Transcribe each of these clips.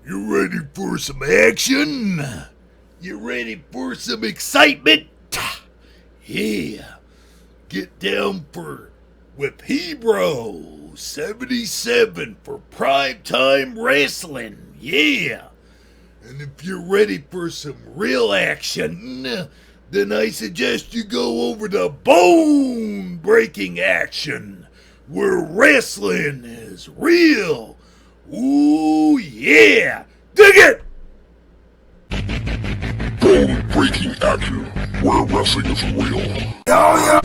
You ready for some action? You ready for some excitement? Yeah. Get down with Hebrew 77 for primetime wrestling. Yeah. And if you're ready for some real action, then I suggest you go over to bone-breaking action, where wrestling is real. Ooh, yeah! Dig it! Bone-breaking action, where wrestling is real. Oh, yeah!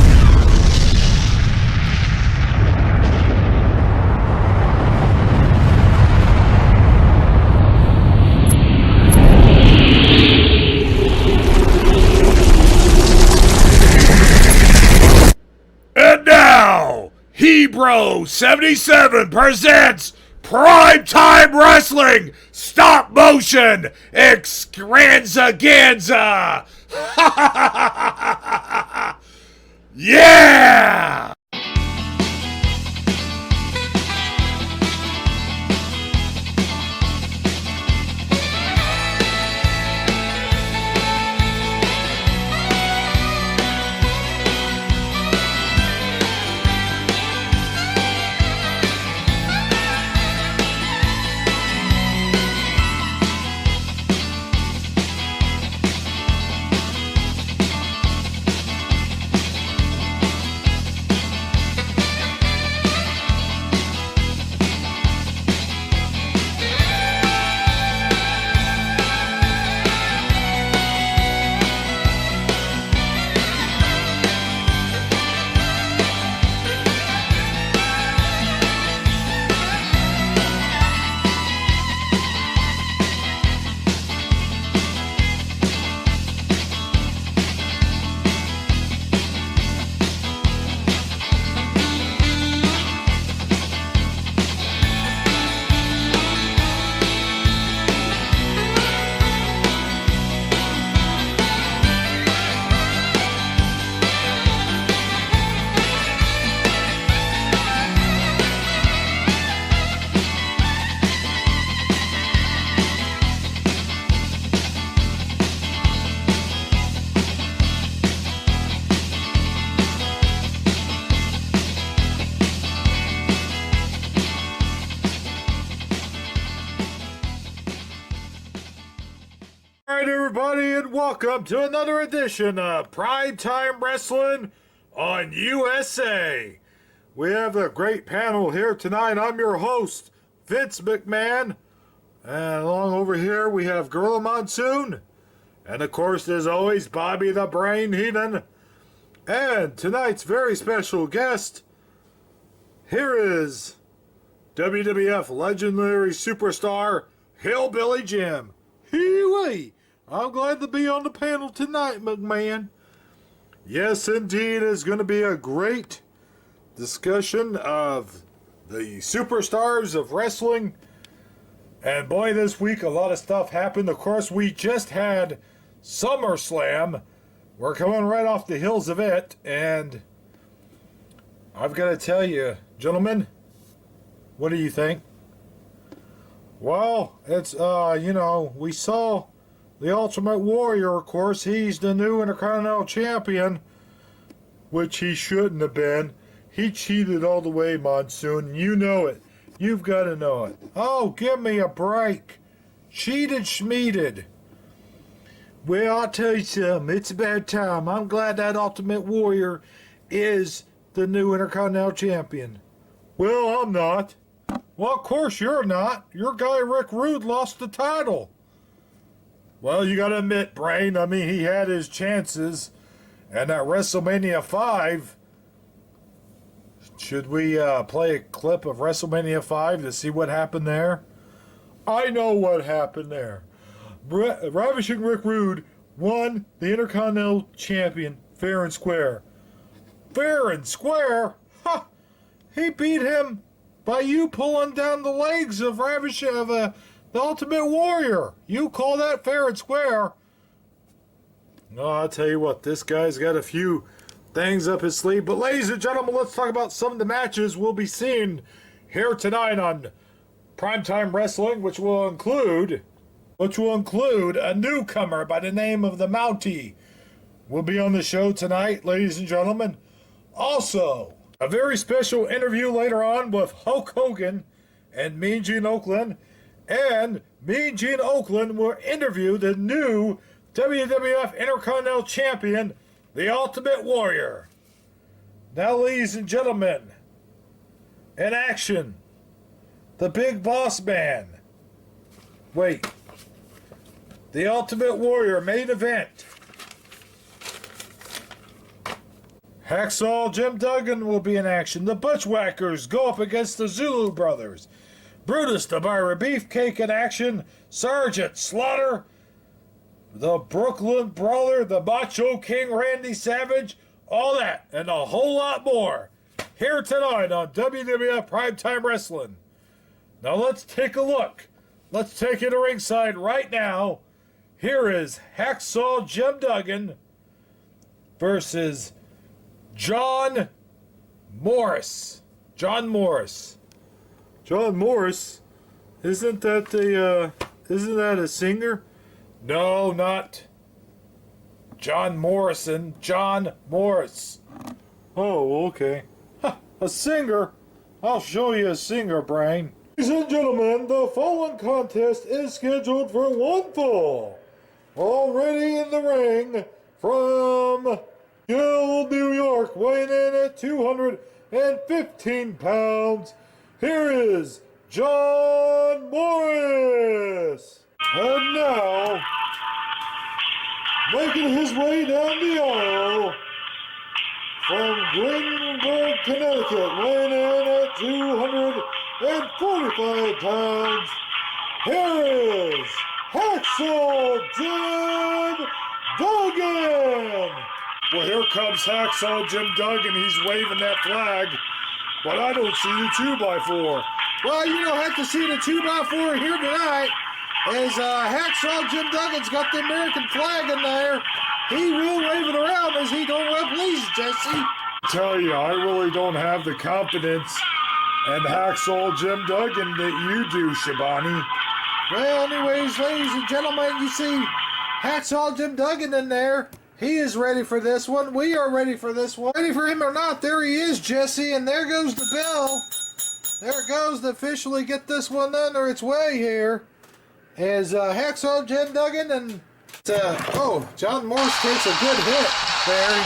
And now, Hebrew 77 presents Primetime Wrestling Stop Motion Extravaganza! Yeah! Alright, everybody, and welcome to another edition of Primetime Wrestling on USA. We have a great panel here tonight. I'm your host, Vince McMahon. And along over here, we have Gorilla Monsoon. And of course, as always, Bobby the Brain Heathen. And tonight's very special guest, here is WWF legendary superstar, Hillbilly Jim. Hee-wee! I'm glad to be on the panel tonight, McMahon. Yes, indeed, it's going to be a great discussion of the superstars of wrestling. And boy, this week a lot of stuff happened. Of course, we just had SummerSlam. We're coming right off the heels of it. And I've got to tell you, gentlemen, what do you think? Well, it's, we saw the Ultimate Warrior, of course. He's the new Intercontinental Champion, which he shouldn't have been. He cheated all the way, Monsoon. You know it. You've got to know it. Oh, give me a break. Cheated schmeated. Well, I'll tell you something. It's about time. I'm glad that Ultimate Warrior is the new Intercontinental Champion. Well, I'm not. Well, of course you're not. Your guy Rick Rude lost the title. Well, you gotta admit, Brain, I mean, he had his chances. And at WrestleMania 5, should we play a clip of WrestleMania 5 to see what happened there? I know what happened there. Ravishing Rick Rude won the Intercontinental Champion fair and square. Fair and square? Ha! He beat him by you pulling down the legs of the Ultimate Warrior. You call that fair and square? No, I'll tell you what, this guy's got a few things up his sleeve. But ladies and gentlemen, let's talk about some of the matches we'll be seeing here tonight on Primetime Wrestling, which will include a newcomer by the name of the Mountie. Will be on the show tonight, ladies and gentlemen. Also, a very special interview later on with Hulk Hogan and Mean Gene Okerlund. And Mean Gene Okerlund will interview the new WWF Intercontinental Champion, the Ultimate Warrior. Now, ladies and gentlemen, in action, the Big Boss Man. Wait. The Ultimate Warrior main event. Hacksaw Jim Duggan will be in action. The Bushwhackers go up against the Zulu brothers. Brutus the Barber Beefcake in action. Sergeant Slaughter. The Brooklyn Brawler. The Macho King Randy Savage. All that and a whole lot more. Here tonight on WWF Primetime Wrestling. Now let's take a look. Let's take it to ringside right now. Here is Hacksaw Jim Duggan versus John Morris. John Morris. John Morris? Isn't that a singer? No, not John Morrison. John Morris. Oh, okay. A singer? I'll show you a singer, Brain. Ladies and gentlemen, the following contest is scheduled for one fall. Already in the ring from Gill, New York, weighing in at 215 pounds. Here is John Morris. And now, making his way down the aisle from Greenburgh, Connecticut, weighing in at 245 pounds. Here is Hacksaw Jim Duggan. Well, here comes Hacksaw Jim Duggan. He's waving that flag, but I don't see the 2x4. Well, you don't have to see the 2x4 here tonight, as Hacksaw Jim Duggan's got the American flag in there. He will wave it around as he don't well please, Jesse. I tell you, I really don't have the confidence in Hacksaw Jim Duggan that you do, Shabani. Well, anyways, ladies and gentlemen, you see Hacksaw Jim Duggan in there. He is ready for this one. We are ready for this one. Ready for him or not, there he is, Jesse, and there goes the bell. There it goes to officially get this one under its way here. As Hacksaw Jim Duggan and John Morris takes a good hit there.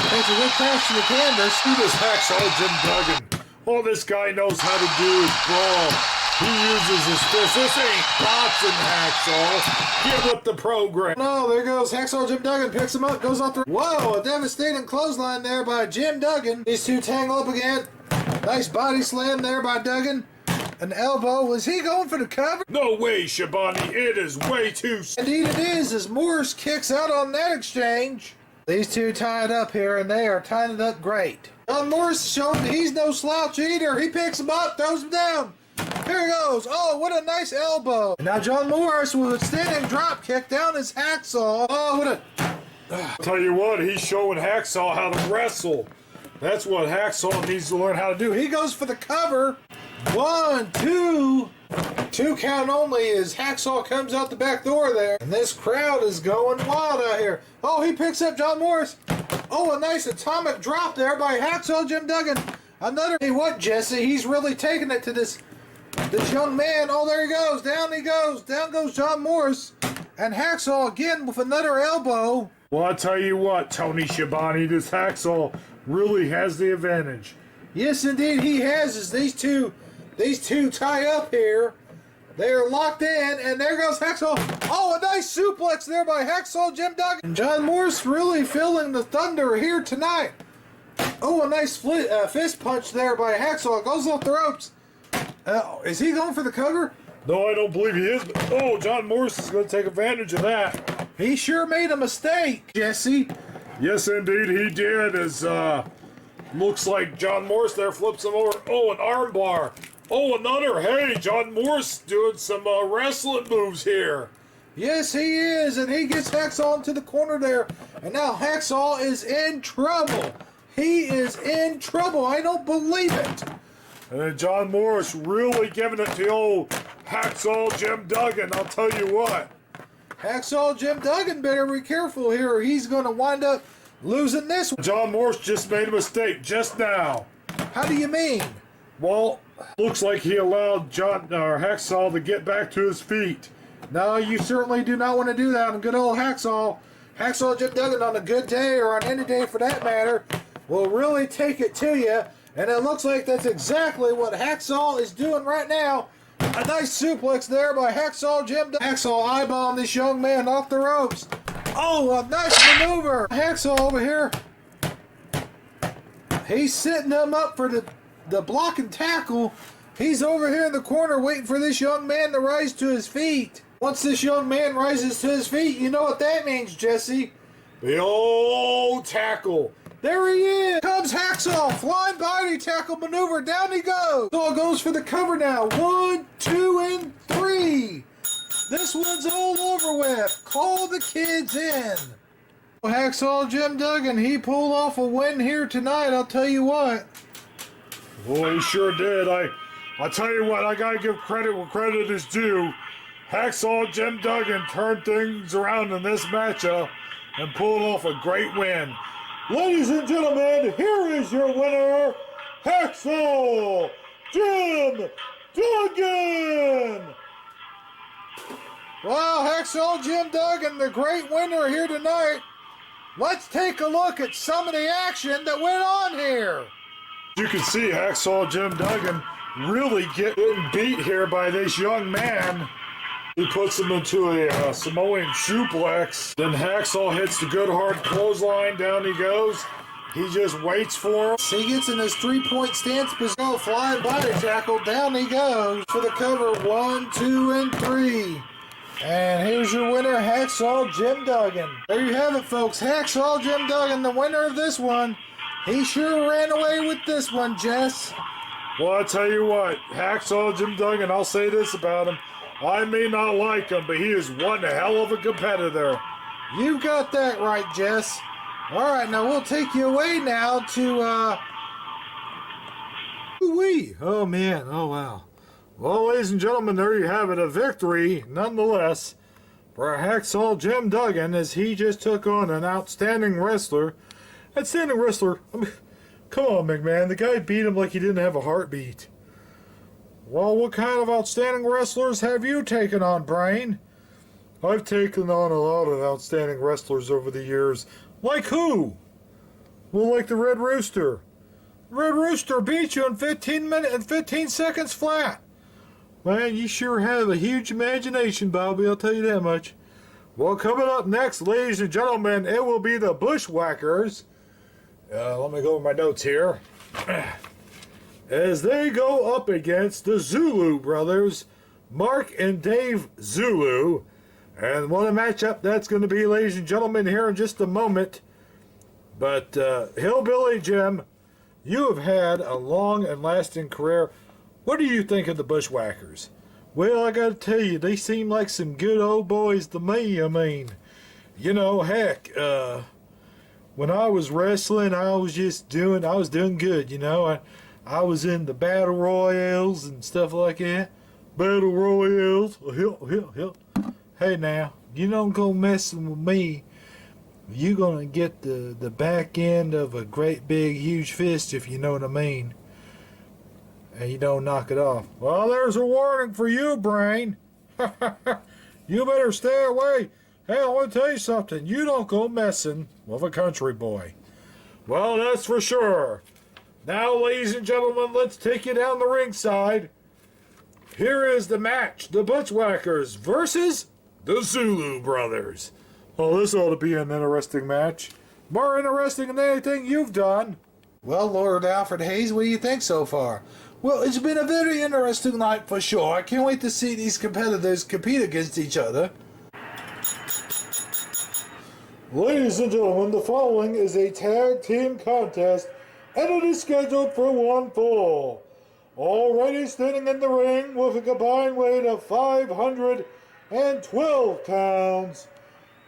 Takes a good crash to the canvas. Who does Hacksaw Jim Duggan? Oh, this guy knows how to do his brawl. He uses his fist. This ain't boxing, Hacksaw. Get with the program. No, there goes Hacksaw Jim Duggan. Picks him up, goes off the... Whoa, a devastating clothesline there by Jim Duggan. These two tangle up again. Nice body slam there by Duggan. An elbow. Was he going for the cover? No way, Shabani. It is way too... Indeed it is, as Morris kicks out on that exchange. These two tie it up here, and they are tying it up great. John Morris showing that he's no slouch either. He picks him up, throws him down. Here he goes. Oh, what a nice elbow. And now John Morris with a standing drop kick down his Hacksaw. Oh, what a... I'll tell you what, he's showing Hacksaw how to wrestle. That's what Hacksaw needs to learn how to do. He goes for the cover. 1, 2. 2 count only as Hacksaw comes out the back door there. And this crowd is going wild out here. Oh, he picks up John Morris. Oh, a nice atomic drop there by Hacksaw Jim Duggan. Another... Hey, what, Jesse? He's really taking it to this young man. Oh, there he goes. Down he goes. Down goes John Morris. And Hacksaw again with another elbow. Well, I'll tell you what, Tony Schiavone, this Hacksaw really has the advantage. Yes, indeed, he has. As these two tie up here. They are locked in, and there goes Hacksaw. Oh, a nice suplex there by Hacksaw Jim Duggan. And John Morris really feeling the thunder here tonight. Oh, a nice fist punch there by Hacksaw. Goes off the ropes. Is he going for the cover? No, I don't believe he is. Oh, John Morris is going to take advantage of that. He sure made a mistake, Jesse. Yes, indeed, he did. As looks like John Morris there flips him over. Oh, an arm bar. Oh, another. Hey, John Morris doing some wrestling moves here. Yes, he is, and he gets Hacksaw into the corner there. And now Hacksaw is in trouble. He is in trouble. I don't believe it. And then John Morris really giving it to old Hacksaw Jim Duggan. I'll tell you what. Hacksaw Jim Duggan better be careful here, or he's going to wind up losing this one. John Morris just made a mistake just now. How do you mean? Well, looks like he allowed Hacksaw to get back to his feet. No, you certainly do not want to do that on good old Hacksaw. Hacksaw Jim Duggan on a good day, or on any day for that matter, will really take it to you. And it looks like that's exactly what Hacksaw is doing right now. A nice suplex there by Hacksaw Jim Duggan. Hacksaw eyeballing this young man off the ropes. Oh, a nice maneuver. Hacksaw over here. He's setting him up for the block and tackle. He's over here in the corner waiting for this young man to rise to his feet. Once this young man rises to his feet, you know what that means, Jesse. The old tackle. There he is. Comes Hacksaw. Flying body tackle maneuver. Down he goes. Hacksaw goes for the cover now. 1, 2, and 3. This one's all over with. Call the kids in. Hacksaw Jim Duggan, he pulled off a win here tonight, I'll tell you what. Boy, he sure did. I'll tell you what, I gotta give credit where credit is due. Hacksaw Jim Duggan turned things around in this matchup and pulled off a great win. Ladies and gentlemen, here is your winner, Hacksaw Jim Duggan! Wow, Hacksaw Jim Duggan, the great winner here tonight. Let's take a look at some of the action that went on here. You can see Hacksaw Jim Duggan really getting beat here by this young man. He puts him into a Samoan suplex. Then Hacksaw hits the good hard clothesline. Down he goes. He just waits for him. He gets in his 3-point stance position. Flying body tackle. Down he goes for the cover. 1, 2, and 3. And here's your winner, Hacksaw Jim Duggan. There you have it, folks. Hacksaw Jim Duggan, the winner of this one. He sure ran away with this one, Jess. Well, I tell you what, Hacksaw Jim Duggan, I'll say this about him. I may not like him, but he is one hell of a competitor. You got that right, Jess. All right, now we'll take you away now to, Ooh-wee. Oh, man. Oh, wow. Well, ladies and gentlemen, there you have it. A victory, nonetheless, for Hacksaw Jim Duggan as he just took on an outstanding wrestler. Outstanding wrestler? I mean, come on, McMahon. The guy beat him like he didn't have a heartbeat. Well, what kind of outstanding wrestlers have you taken on, Brain? I've taken on a lot of outstanding wrestlers over the years. Like who? Well, like the Red Rooster. Red Rooster beat you in 15 minutes and 15 seconds flat. Man, you sure have a huge imagination, Bobby, I'll tell you that much. Well, coming up next, ladies and gentlemen, it will be the Bushwhackers. Let me go over my notes here. As they go up against the Zulu brothers, Mark and Dave Zulu. And what a matchup that's going to be, ladies and gentlemen, here in just a moment. But Hillbilly Jim, you have had a long and lasting career. What do you think of the Bushwhackers? Well, I got to tell you, they seem like some good old boys to me. I mean, you know, heck, when I was wrestling, I was doing good, you know. I was in the battle royales and stuff like that. Battle royales. Hey now, you don't go messing with me. You're going to get the back end of a great big huge fist, if you know what I mean. And you don't knock it off. Well, there's a warning for you, Brain. You better stay away. Hey, I want to tell you something. You don't go messing with a country boy. Well, that's for sure. Now, ladies and gentlemen, let's take you down the ringside. Here is the match. The Bushwhackers versus the Zulu brothers. Oh, this ought to be an interesting match. More interesting than anything you've done. Well, Lord Alfred Hayes, what do you think so far? Well, it's been a very interesting night for sure. I can't wait to see these competitors compete against each other. Ladies and gentlemen, the following is a tag team contest, and it is scheduled for one fall. Already standing in the ring with a combined weight of 512 pounds,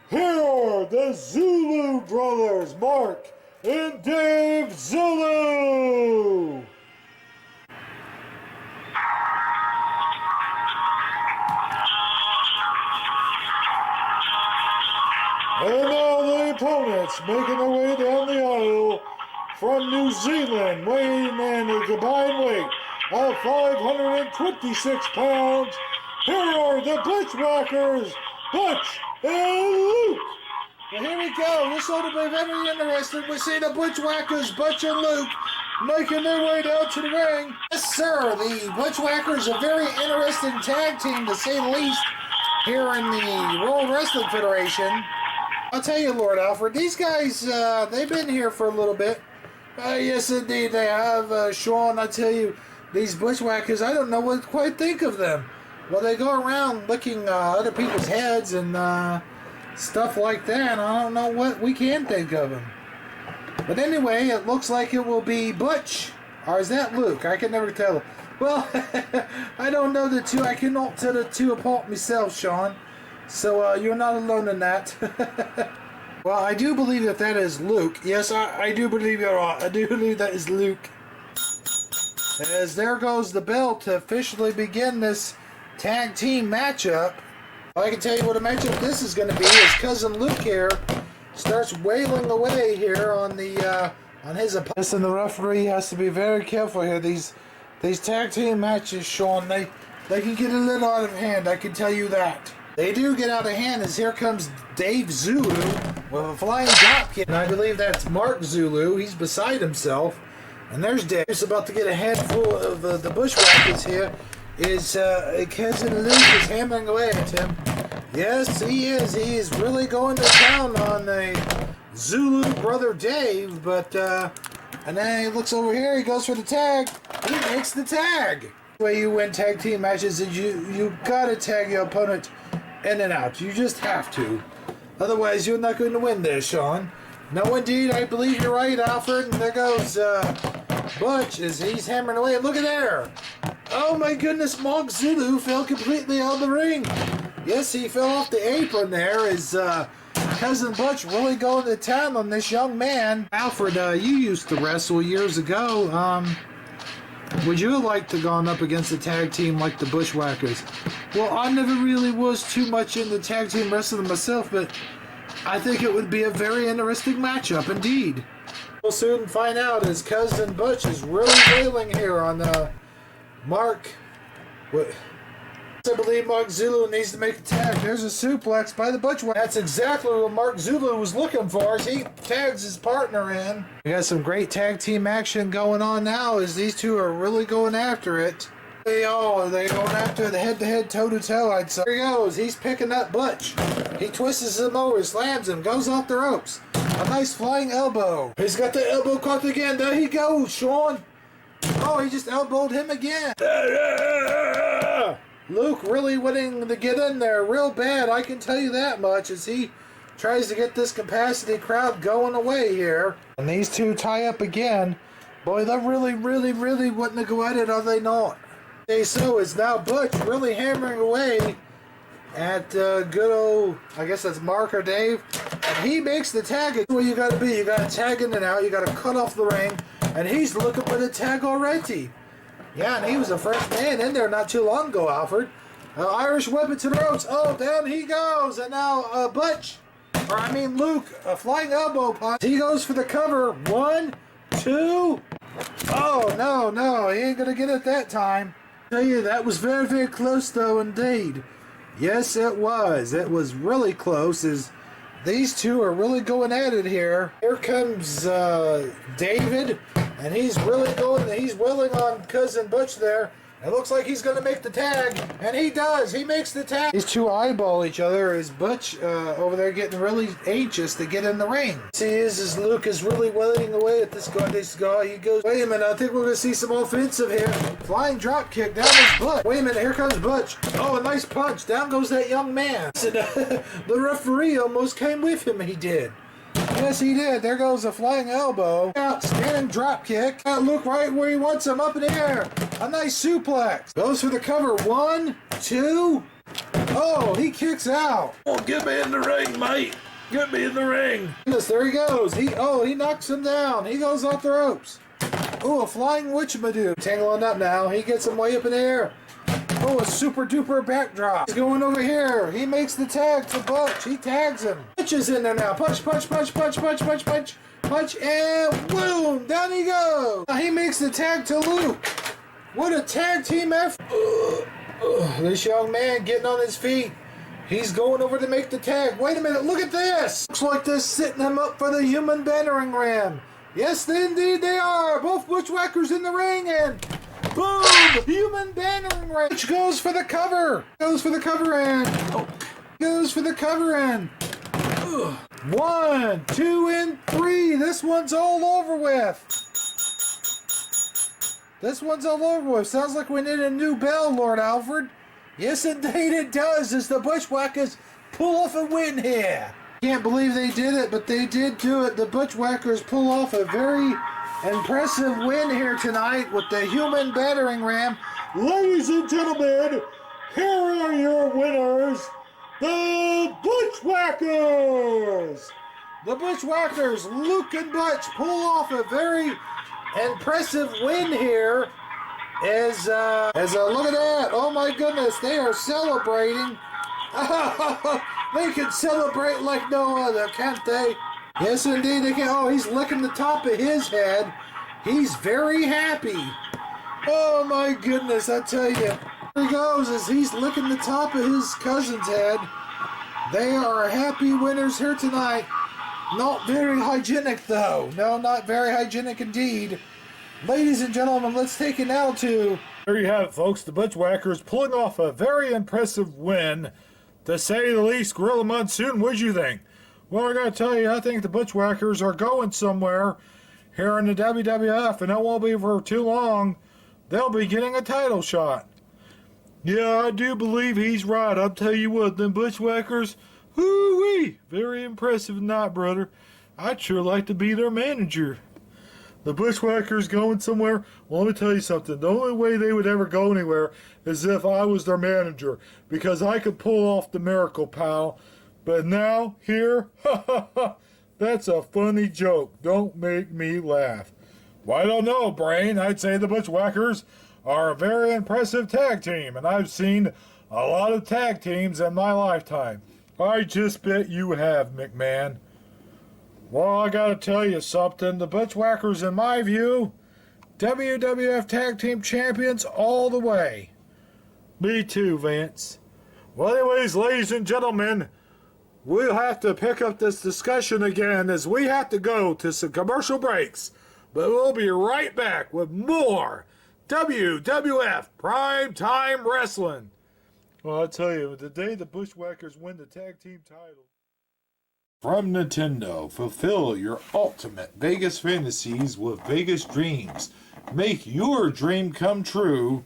here are the Zulu brothers, Mark and Dave Zulu. opponents, making their way down the aisle from New Zealand, weighing in a combined weight of 526 pounds. Here are the Bushwhackers, Butch and Luke. Well, here we go. This ought to be very interesting. We see the Bushwhackers, Butch and Luke, making their way down to the ring. Yes, sir. The Bushwhackers, a very interesting tag team, to say the least, here in the World Wrestling Federation. I'll tell you, Lord Alfred, these guys, they've been here for a little bit. Yes, indeed, they have. Sean, I tell you, these Bushwhackers, I don't know what to quite think of them. Well, they go around licking other people's heads and stuff like that. I don't know what we can think of them. But anyway, it looks like it will be Butch. Or is that Luke? I can never tell. Well, I don't know the two. I cannot tell the two apart myself, Sean. So you're not alone in that. Well, I do believe that is Luke. Yes, I do believe you're right. I do believe that is Luke. As there goes the bell to officially begin this tag team matchup. I can tell you what a matchup this is going to be. Is Cousin Luke here starts wailing away here on the on his opponent. Listen, the referee has to be very careful here. These tag team matches, Sean, they can get a little out of hand. I can tell you that. They do get out of hand as here comes Dave Zulu with a flying dropkick. And I believe that's Mark Zulu. He's beside himself. And there's Dave. He's about to get a head full of the Bushwhackers here. Is Cousin Luke is hammering away at him. Yes, he is. He is really going to town on the Zulu brother Dave. But, and then he looks over here. He goes for the tag. He makes the tag. The way you win tag team matches is you gotta tag your opponent in and out. You just have to. Otherwise, you're not going to win this, Sean. No, indeed. I believe you're right, Alfred. And there goes Butch as he's hammering away. Look at there. Oh, my goodness. Mark Zulu fell completely out of the ring. Yes, he fell off the apron there as Cousin Butch really going to town on this young man. Alfred, you used to wrestle years ago. Would you have liked to gone up against a tag team like the Bushwhackers? Well, I never really was too much into tag team wrestling myself, but I think it would be a very interesting matchup indeed. We'll soon find out as Cousin Butch is really wailing here on Mark. I believe Mark Zulu needs to make a tag. There's a suplex by the Bushwhackers. That's exactly what Mark Zulu was looking for as he tags his partner in. We got some great tag team action going on now as these two are really going after it. They're going after the head-to-head, toe-to-toe, I'd say. Here he goes. He's picking up Butch. He twists him over, slams him, goes off the ropes. A nice flying elbow. He's got the elbow caught again. There he goes, Sean. Oh, he just elbowed him again. Luke really wanting to get in there real bad, I can tell you that much, as he tries to get this capacity crowd going away here. And these two tie up again. Boy, they're really wanting to go at it, are they not? Okay, so it's now Butch really hammering away at good old, I guess that's Mark or Dave. And he makes the tag. That's where you gotta be. You gotta tag in and out. You gotta cut off the ring. And he's looking for the tag already. Yeah, and he was the first man in there not too long ago, Alfred. Irish whip it to the ropes. Oh, down he goes. And now Luke, a flying elbow punch. He goes for the cover. 1, 2. Oh, no. He ain't going to get it that time. I tell you, that was very close, though, indeed. Yes, it was. It was really close as these two are really going at it here. Here comes David. And he's really he's willing on Cousin Butch there. It looks like he's going to make the tag. And he does. He makes the tag. These two eyeball each other as Butch over there getting really anxious to get in the ring. See, as Luke is really wailing away at this guy. He goes, wait a minute, I think we're going to see some offensive here. Flying drop kick down his butt. Wait a minute, here comes Butch. Oh, a nice punch. Down goes that young man. The referee almost came with him, he did. Yes, he did. There goes a flying elbow. Outstanding drop kick. Luke right where he wants him, up in the air. A nice suplex. Goes for the cover. 1, 2. Oh, he kicks out. Oh, get me in the ring, mate. Get me in the ring. Yes, there he goes. He knocks him down. He goes off the ropes. Oh, a flying witchamadoo. Tangling up now. He gets him way up in the air. Oh, a super duper backdrop. He's going over here. He makes the tag to Butch. He tags him. Butch is in there now. Punch, punch, punch, punch, punch, punch, punch, punch, and boom! Down he goes. Now he makes the tag to Luke. What a tag team effort. This young man getting on his feet. He's going over to make the tag. Wait a minute, look at this. Looks like they're setting him up for the human battering ram. Yes, indeed they are. Both Bushwhackers in the ring, and boom! Human battering ram. Which goes for the cover. Goes for the cover end. Goes for the cover end. 1, 2, and 3. This one's all over with. This one's all over with. Sounds like we need a new bell, Lord Alfred. Yes, indeed it does, as the Bushwhackers pull off a win here. Can't believe they did it, but they did do it. The Bushwhackers pull off a very impressive win here tonight with the human battering ram. Ladies and gentlemen, here are your winners, the Bushwhackers! The Bushwhackers, Luke and Butch, pull off a very impressive win here. As look at that! Oh my goodness, they are celebrating. They can celebrate like no other, can't they? Yes, indeed they can. Oh, he's licking the top of his head. He's very happy. Oh my goodness, I tell you. Here he goes as he's licking the top of his cousin's head. They are happy winners here tonight. Not very hygienic though. No, not very hygienic indeed. Ladies and gentlemen, let's take it now to... There you have it, folks. The Bushwhackers pulling off a very impressive win. To say the least, Gorilla Monsoon, what'd you think? Well, I gotta tell you, I think the Bushwhackers are going somewhere here in the WWF, and it won't be for too long. They'll be getting a title shot. Yeah, I do believe he's right. I'll tell you what, them Bushwhackers, whoo-wee, very impressive not, brother. I'd sure like to be their manager. The Bushwhackers going somewhere? Well, let me tell you something. The only way they would ever go anywhere is if I was their manager, because I could pull off the miracle, pal. But now, here, that's a funny joke. Don't make me laugh. Well, I don't know, Brain. I'd say the Bushwhackers are a very impressive tag team, and I've seen a lot of tag teams in my lifetime. I just bet you have, McMahon. Well, I gotta tell you something. The Bushwhackers, in my view, WWF Tag Team Champions all the way. Me too, Vince. Well, anyways, ladies and gentlemen, we'll have to pick up this discussion again as we have to go to some commercial breaks. But we'll be right back with more WWF Primetime Wrestling. Well, I'll tell you, the day the Bushwhackers win the tag team title. From Nintendo, fulfill your ultimate Vegas fantasies with Vegas Dreams. Make your dream come true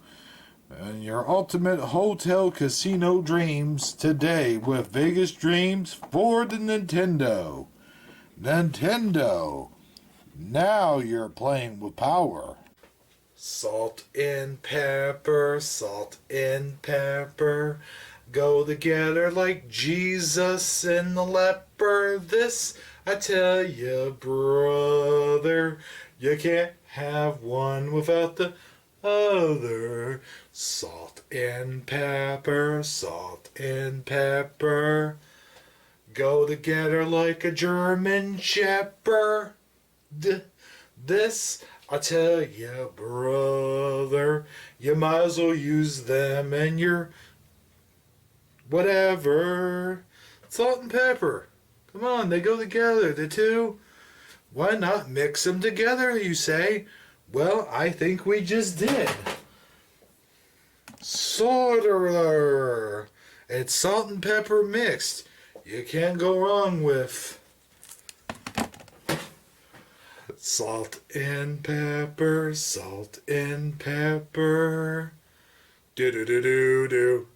and your ultimate hotel casino dreams today with Vegas Dreams for the Nintendo. Nintendo. Now you're playing with power. Salt and pepper, go together like Jesus and the leper. This I tell you, brother, you can't have one without the other. Salt and pepper, go together like a German shepherd. This I tell you, brother, you might as well use them in your whatever. Salt and pepper. Come on, they go together, the two. Why not mix them together, you say? Well, I think we just did. Sorter. It's salt and pepper mixed. You can't go wrong with salt and pepper, Do-do-do-do-do.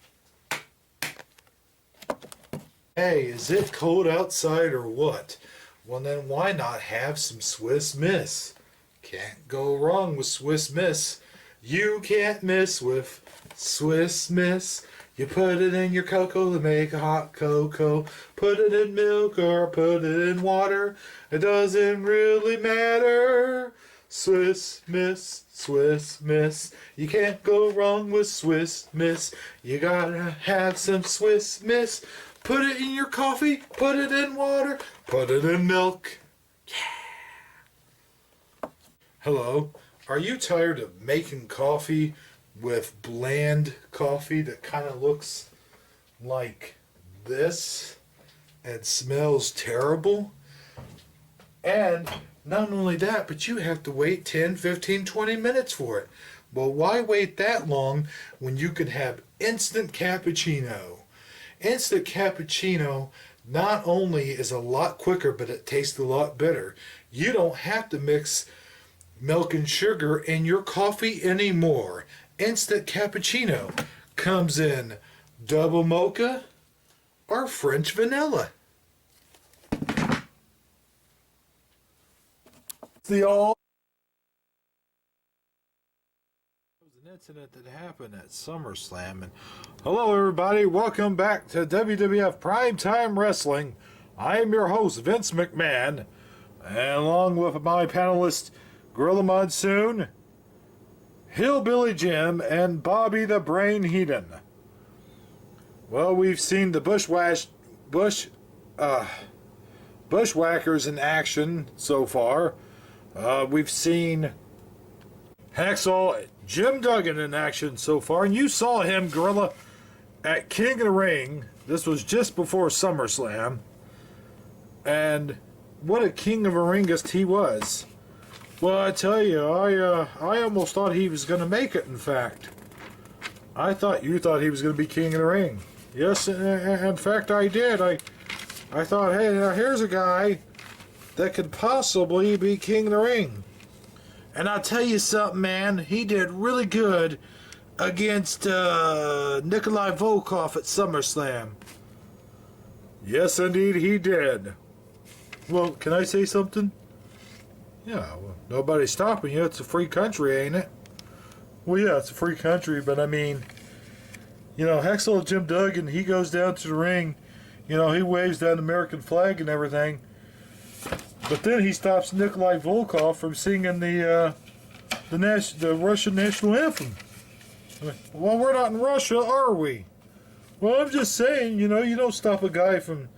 Hey, is it cold outside or what? Well, then why not have some Swiss Miss? Can't go wrong with Swiss Miss. You can't miss with Swiss Miss. You put it in your cocoa to make a hot cocoa. Put it in milk or put it in water. It doesn't really matter. Swiss Miss, Swiss Miss. You can't go wrong with Swiss Miss. You gotta have some Swiss Miss. Put it in your coffee, put it in water, put it in milk. Yeah. Hello. Are you tired of making coffee with bland coffee that kind of looks like this and smells terrible? And not only that, but you have to wait 10, 15, 20 minutes for it. Well, why wait that long when you can have instant cappuccino? Instant cappuccino not only is a lot quicker, but it tastes a lot better. You don't have to mix milk and sugar in your coffee anymore. Instant cappuccino comes in double mocha or French vanilla. The all was an incident that happened at SummerSlam. And hello everybody, welcome back to WWF Primetime Wrestling. I am your host Vince McMahon, and along with my panelists Gorilla Monsoon, Hillbilly Jim, and Bobby the Brain Heenan. Well, we've seen the Bushwhackers in action so far. We've seen Hacksaw Jim Duggan in action so far, and you saw him, Gorilla, at King of the Ring. This was just before SummerSlam, and what a king of a ringist he was. Well, I tell you, I almost thought he was going to make it, in fact. I thought you thought he was going to be King of the Ring. Yes, in fact, I did. I thought, hey, now here's a guy that could possibly be King of the Ring. And I'll tell you something, man, he did really good against Nikolai Volkov at SummerSlam. Yes, indeed, he did. Well, can I say something? Yeah, well, nobody's stopping you. It's a free country, ain't it? Well, yeah, it's a free country, but I mean, you know, Hacksaw Jim Duggan, he goes down to the ring, you know, he waves down the American flag and everything. But then he stops Nikolai Volkov from singing the Russian national anthem. Well, we're not in Russia, are we? Well, I'm just saying, you know, you don't stop a guy from...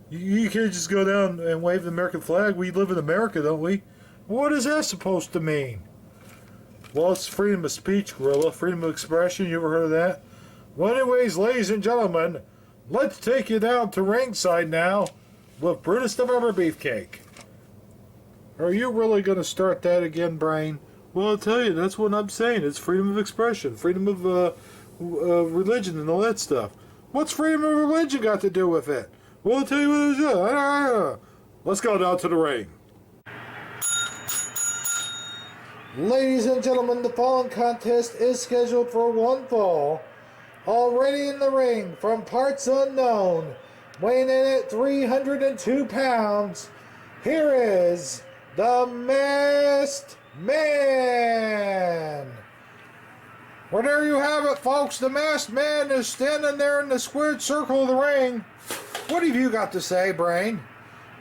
You can't just go down and wave the American flag. We live in America, don't we? What is that supposed to mean? Well, it's freedom of speech, Gorilla. Freedom of expression. You ever heard of that? Well, anyways, ladies and gentlemen, let's take you down to ringside now with Brutus the Barber Beefcake. Are you really going to start that again, Brain? Well, I'll tell you, that's what I'm saying. It's freedom of expression, freedom of religion and all that stuff. What's freedom of religion got to do with it? Well, I'll tell you what it is. Let's go down to the ring. Ladies and gentlemen, the following contest is scheduled for one fall. Already in the ring, from parts unknown, weighing in at 302 pounds, here is the Masked Man. Well, there you have it, folks. The Masked Man is standing there in the squared circle of the ring. What have you got to say, Brain?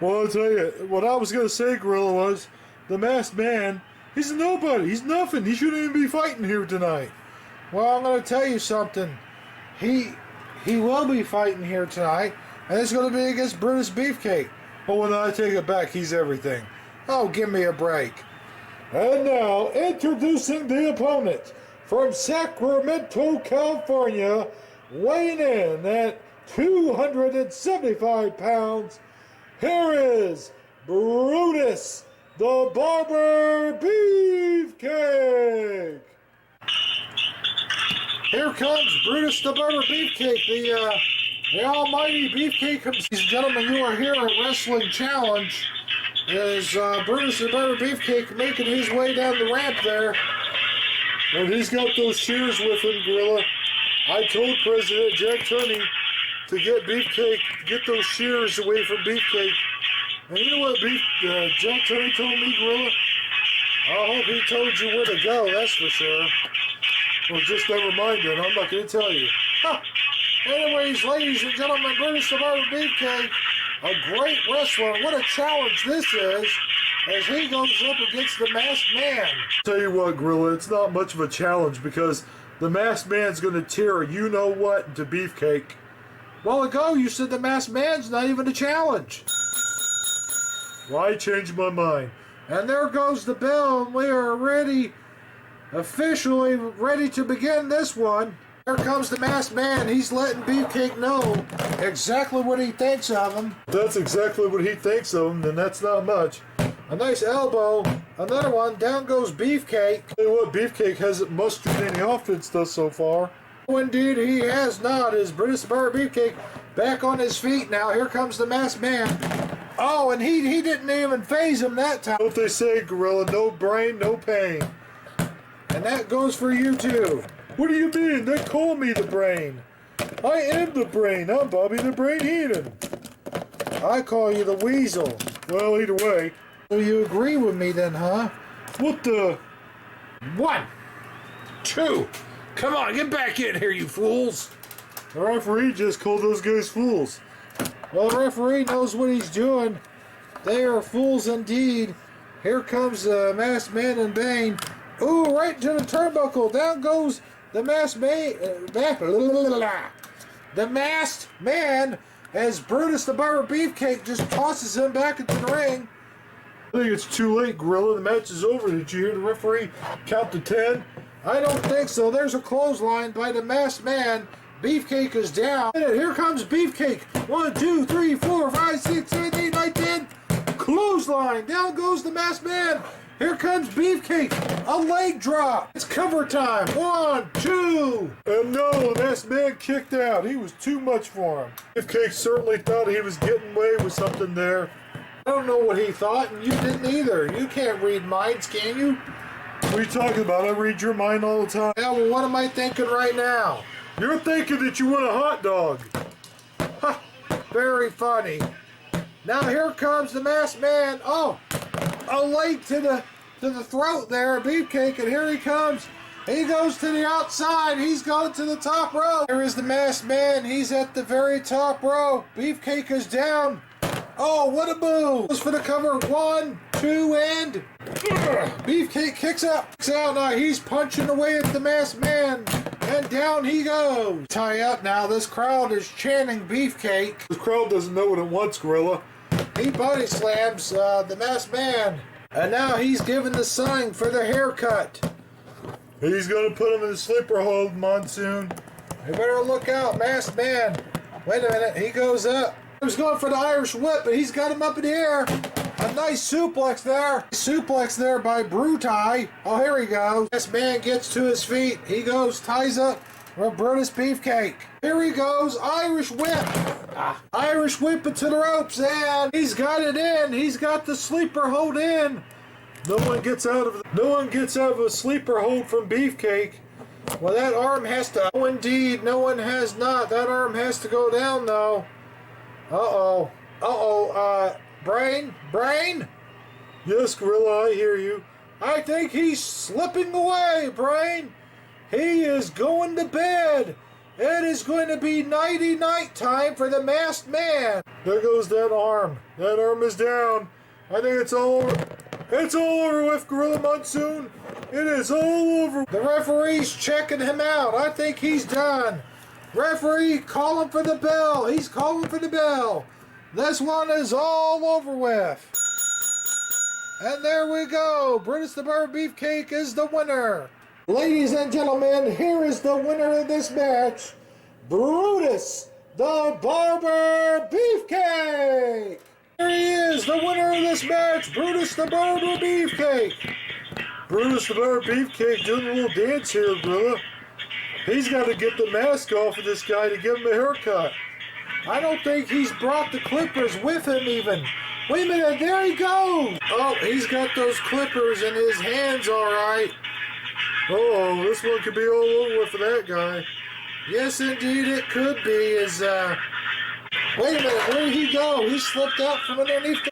Well, I'll tell you, what I was going to say, Gorilla, was the Masked Man, he's a nobody. He's nothing. He shouldn't even be fighting here tonight. Well, I'm going to tell you something. He will be fighting here tonight, and it's going to be against Brutus Beefcake. Oh, well, I take it back. He's everything. Oh, give me a break. And now, introducing the opponent from Sacramento, California, weighing in at 275 pounds, here is Brutus the Barber Beefcake. Here comes Brutus the Barber Beefcake, the almighty Beefcake. Ladies and gentlemen, you are here at Wrestling Challenge. Is Brutus the Barber Beefcake making his way down the ramp there? Well, he's got those shears with him, Gorilla. I told President Jack Tunney to get Beefcake, get those shears away from Beefcake. And you know what Jack Tunney told me, Gorilla? I hope he told you where to go, that's for sure. Well, just never mind then, I'm not going to tell you. Anyways, ladies and gentlemen, Brutus the Barber Beefcake, a great wrestler. What a challenge this is. as he goes up against the Masked Man. Tell you what, Gorilla, it's not much of a challenge because the Masked Man's gonna tear you-know-what into Beefcake. A while ago, you said the Masked Man's not even a challenge. Well, I changed my mind. And there goes the bell, and we are officially ready to begin this one. Here comes the Masked Man. He's letting Beefcake know exactly what he thinks of him. That's exactly what he thinks of him, and that's not much. A nice elbow. Another one. Down goes Beefcake. Tell you what, Beefcake hasn't mustered any offense thus so far. Oh, indeed, he has not. Is Brutus the Barber Beefcake back on his feet now? Here comes the Masked Man. Oh, and he didn't even phase him that time. What they say, Gorilla, no brain, no pain. And that goes for you, too. What do you mean? They call me the brain. I am the brain. I'm Bobby the Brain Heenan. I call you the Weasel. Well, either way. So you agree with me then, huh? What the? 1, 2. Come on, get back in here, you fools. The referee just called those guys fools. Well, the referee knows what he's doing. They are fools indeed. Here comes the Masked Man and Bane. Ooh, right into the turnbuckle. Down goes the Masked Man. The Masked Man, as Brutus the Barber Beefcake just tosses him back into the ring. I think it's too late, Gorilla. The match is over. Did you hear the referee count to 10? I don't think so. There's a clothesline by the Masked Man. Beefcake is down. And here comes Beefcake. 1, 2, 3, 4, 5, 6, 7, 8, 9, 10. Clothesline. Down goes the Masked Man. Here comes Beefcake. A leg drop. It's cover time. 1, 2. And no, the Masked Man kicked out. He was too much for him. Beefcake certainly thought he was getting away with something there. I don't know what he thought, and you didn't either. You can't read minds, can you? What are you talking about? I read your mind all the time. Yeah, well, what am I thinking right now? You're thinking that you want a hot dog. Ha! Very funny. Now here comes the Masked Man. Oh, a leg to the throat there, Beefcake, and here he comes. He goes to the outside. He's going to the top row. Here is the Masked Man. He's at the very top row. Beefcake is down. Oh, what a move! Goes for the cover. 1, 2, and Beefcake kicks up. Kicks out now. He's punching away at the Masked Man. And down he goes. Tie up now. This crowd is chanting Beefcake. This crowd doesn't know what it wants, Gorilla. He body slams the Masked Man. And now he's giving the sign for the haircut. He's gonna put him in the sleeper hold, Monsoon. You better look out, Masked Man. Wait a minute. He goes up. He was going for the Irish whip, but he's got him up in the air. A nice suplex there. Suplex there by Brutus. Oh, here he goes. This man gets to his feet. He goes, ties up with Brutus Beefcake. Here he goes, Irish whip. Irish whip into the ropes, and he's got it in. He's got the sleeper hold in. No one gets out of a sleeper hold from Beefcake. Well, that arm has to. Oh, indeed, no one has not. That arm has to go down, though. Uh-oh. Brain? Yes, Gorilla, I hear you. I think he's slipping away, Brain. He is going to bed. It is going to be nighty-night time for the Masked Man. There goes that arm. That arm is down. I think it's all over. It's all over with, Gorilla Monsoon. It is all over. The referee's checking him out. I think he's done. Referee, call him for the bell. He's calling for the bell. This one is all over with. And there we go. Brutus the Barber Beefcake is the winner. Ladies and gentlemen, here is the winner of this match. Brutus the Barber Beefcake. Here he is, the winner of this match, Brutus the Barber Beefcake. Brutus the Barber Beefcake doing a little dance here, Gorilla. He's got to get the mask off of this guy to give him a haircut. I don't think he's brought the clippers with him even. Wait a minute, there he goes. Oh, he's got those clippers in his hands, all right. Uh-oh, this one could be all over with for that guy. Yes, indeed, it could be. Wait a minute, where did he go? He slipped out from underneath the...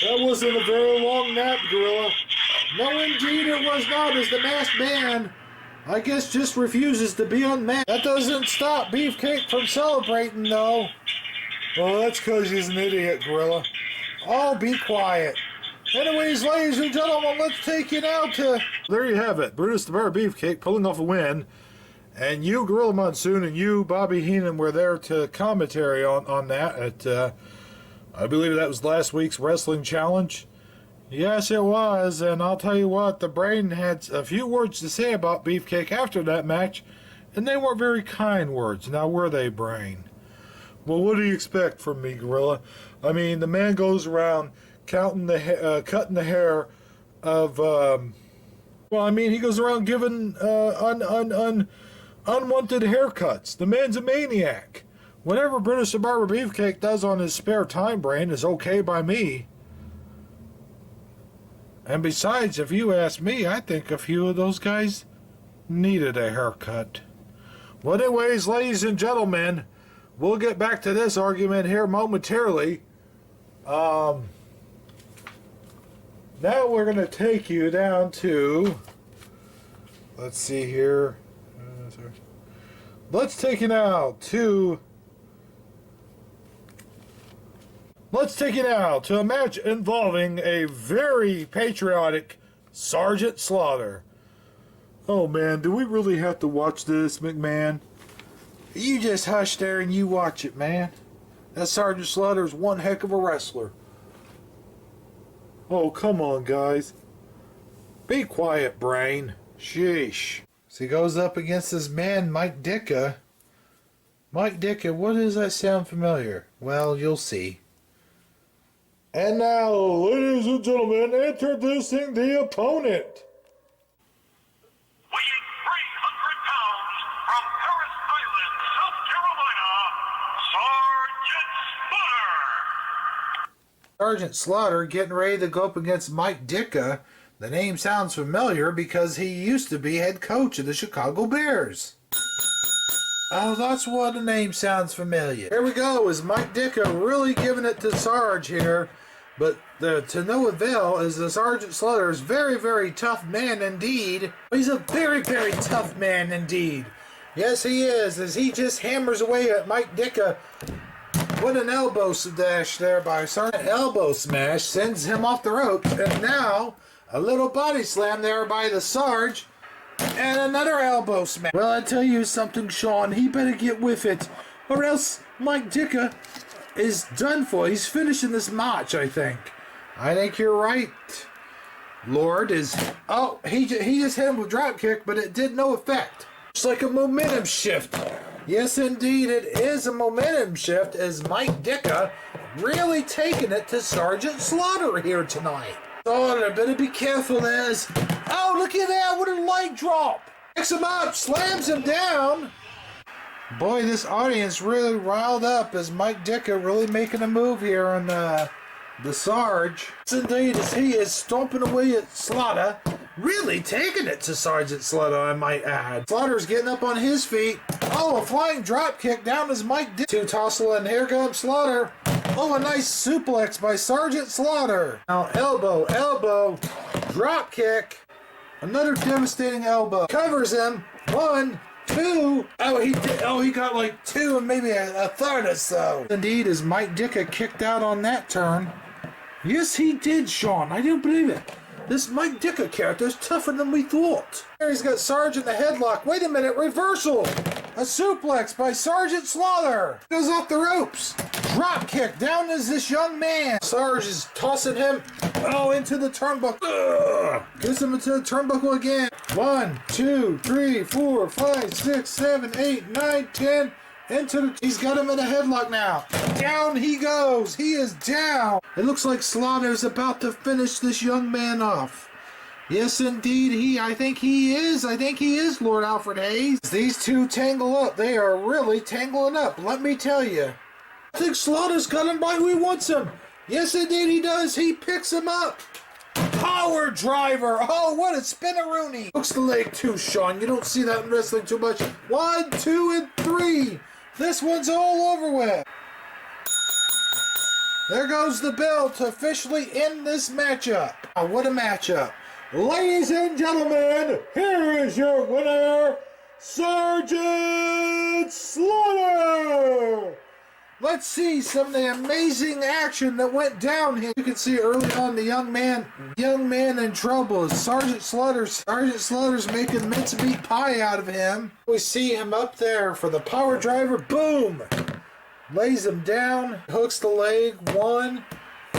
That wasn't a very long nap, Gorilla. No, indeed, it was not, as the Masked Man, I guess, just refuses to be unmasked. That doesn't stop Beefcake from celebrating, though. Well, that's because he's an idiot, Gorilla. Oh, be quiet. Anyways, ladies and gentlemen, let's take you now to... There you have it. Brutus the Bear Beefcake pulling off a win. And you, Gorilla Monsoon, and you, Bobby Heenan, were there to commentary on that. I believe that was last week's Wrestling Challenge. Yes, it was. And I'll tell you what, the Brain had a few words to say about Beefcake after that match. And they weren't very kind words. Now, were they, Brain? Well, what do you expect from me, Gorilla? I mean, the man goes around cutting the hair of, he goes around giving unwanted haircuts. The man's a maniac. Whatever Brutus the Barber Beefcake does on his spare time, Brain, is okay by me. And besides, if you ask me, I think a few of those guys needed a haircut. Well, anyways, ladies and gentlemen, we'll get back to this argument here momentarily. Now we're going to take you down to, let's see here. Let's take you now to a match involving a very patriotic Sergeant Slaughter. Oh man, do we really have to watch this, McMahon? You just hush there and you watch it, man. That Sergeant Slaughter is one heck of a wrestler. Oh, come on, guys. Be quiet, Brain. Sheesh. So he goes up against this man, Mike Ditka. Mike Ditka, what does that sound familiar? Well, you'll see. And now, ladies and gentlemen, introducing the opponent. Weighing 300 pounds from Parris Island, South Carolina, Sergeant Slaughter. Sergeant Slaughter getting ready to go up against Mike Ditka. The name sounds familiar because he used to be head coach of the Chicago Bears. Oh, that's why the name sounds familiar. Here we go. Is Mike Ditka really giving it to Sarge here? But to no avail, as the Sergeant Slaughter is very, very tough man indeed. He's a very, very tough man indeed. Yes, he is, as he just hammers away at Mike Ditka. What an elbow dash there by Sergeant. Elbow smash sends him off the ropes. And now, a little body slam there by the Sarge. And another elbow smash. Well, I tell you something, Sean. He better get with it. Or else Mike Ditka is done for. He's finishing this match, I think. I think you're right. Lord is... Oh, he just hit him with a drop kick, but it did no effect. It's like a momentum shift. Yes, indeed, it is a momentum shift as Mike Ditka really taking it to Sergeant Slaughter here tonight. Oh, I better be careful as... Oh, look at that. What a leg drop. Picks him up, slams him down. Boy, this audience really riled up as Mike Ditka really making a move here on the Sarge. Yes, indeed, as he is stomping away at Slaughter, really taking it to Sergeant Slaughter, I might add. Slaughter's getting up on his feet. Oh, a flying drop kick down as Mike Ditka. Two tussle, and here comes Slaughter. Oh, a nice suplex by Sergeant Slaughter. Now, elbow, drop kick. Another devastating elbow. Covers him. 1, 2. Oh, he got like 2 and maybe a third or so. Indeed, as Mike Ditka kicked out on that turn. Yes, he did, Sean. I don't believe it. This Mike Ditka character is tougher than we thought. Here he's got Sarge in the headlock. Wait a minute, reversal. A suplex by Sergeant Slaughter. Goes off the ropes. Drop kick. Down is this young man. Sarge is tossing him into the turnbuckle. Gets him into the turnbuckle again. 1, 2, 3, 4, 5, 6, 7, 8, 9, 10. He's got him in a headlock now. Down he goes. He is down. It looks like Slaughter's about to finish this young man off. Yes, indeed, I think he is, Lord Alfred Hayes. These two tangle up. They are really tangling up, let me tell you. I think Slaughter's got him by who he wants him. Yes, indeed, he does. He picks him up. Power driver. Oh, what a spinneroonie. Hooks the leg too, Sean. You don't see that in wrestling too much. 1, 2, and 3. This one's all over with. There goes the bell to officially end this matchup. Oh, what a matchup. Ladies and gentlemen, here is your winner, Sergeant Slaughter. let's see some of the amazing action that went down here. You can see early on the young man in trouble. Sergeant Slaughter's making mincemeat pie out of him. We see him up there for the power driver. Boom! Lays him down, hooks the leg. 1,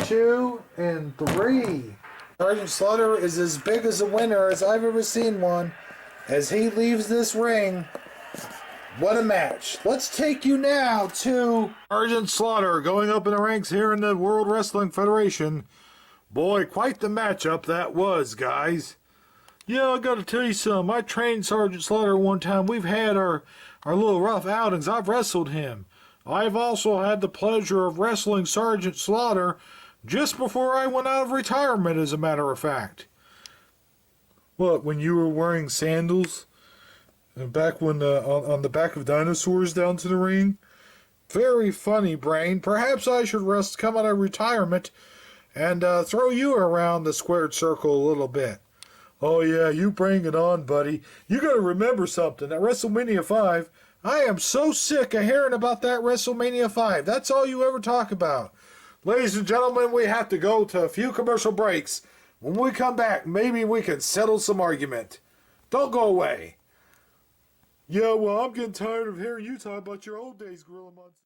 2, and 3. Sergeant Slaughter is as big as a winner as I've ever seen one. As he leaves this ring, what a match. Let's take you now to Sergeant Slaughter going up in the ranks here in the World Wrestling Federation. Boy, quite the matchup that was, guys. Yeah, I gotta tell you something. I trained Sergeant Slaughter one time. We've had our little rough outings. I've wrestled him. I've also had the pleasure of wrestling Sergeant Slaughter just before I went out of retirement, as a matter of fact. What, when you were wearing sandals? Back when on the back of dinosaurs down to the ring? Very funny, Brain. Perhaps I should come out of retirement and throw you around the squared circle a little bit. Oh yeah, you bring it on, buddy. You gotta remember something. At WrestleMania 5, I am so sick of hearing about that WrestleMania 5. That's all you ever talk about. Ladies and gentlemen, we have to go to a few commercial breaks. When we come back, maybe we can settle some argument. Don't go away. Yeah, well, I'm getting tired of hearing you talk about your old days, Gorilla Monster.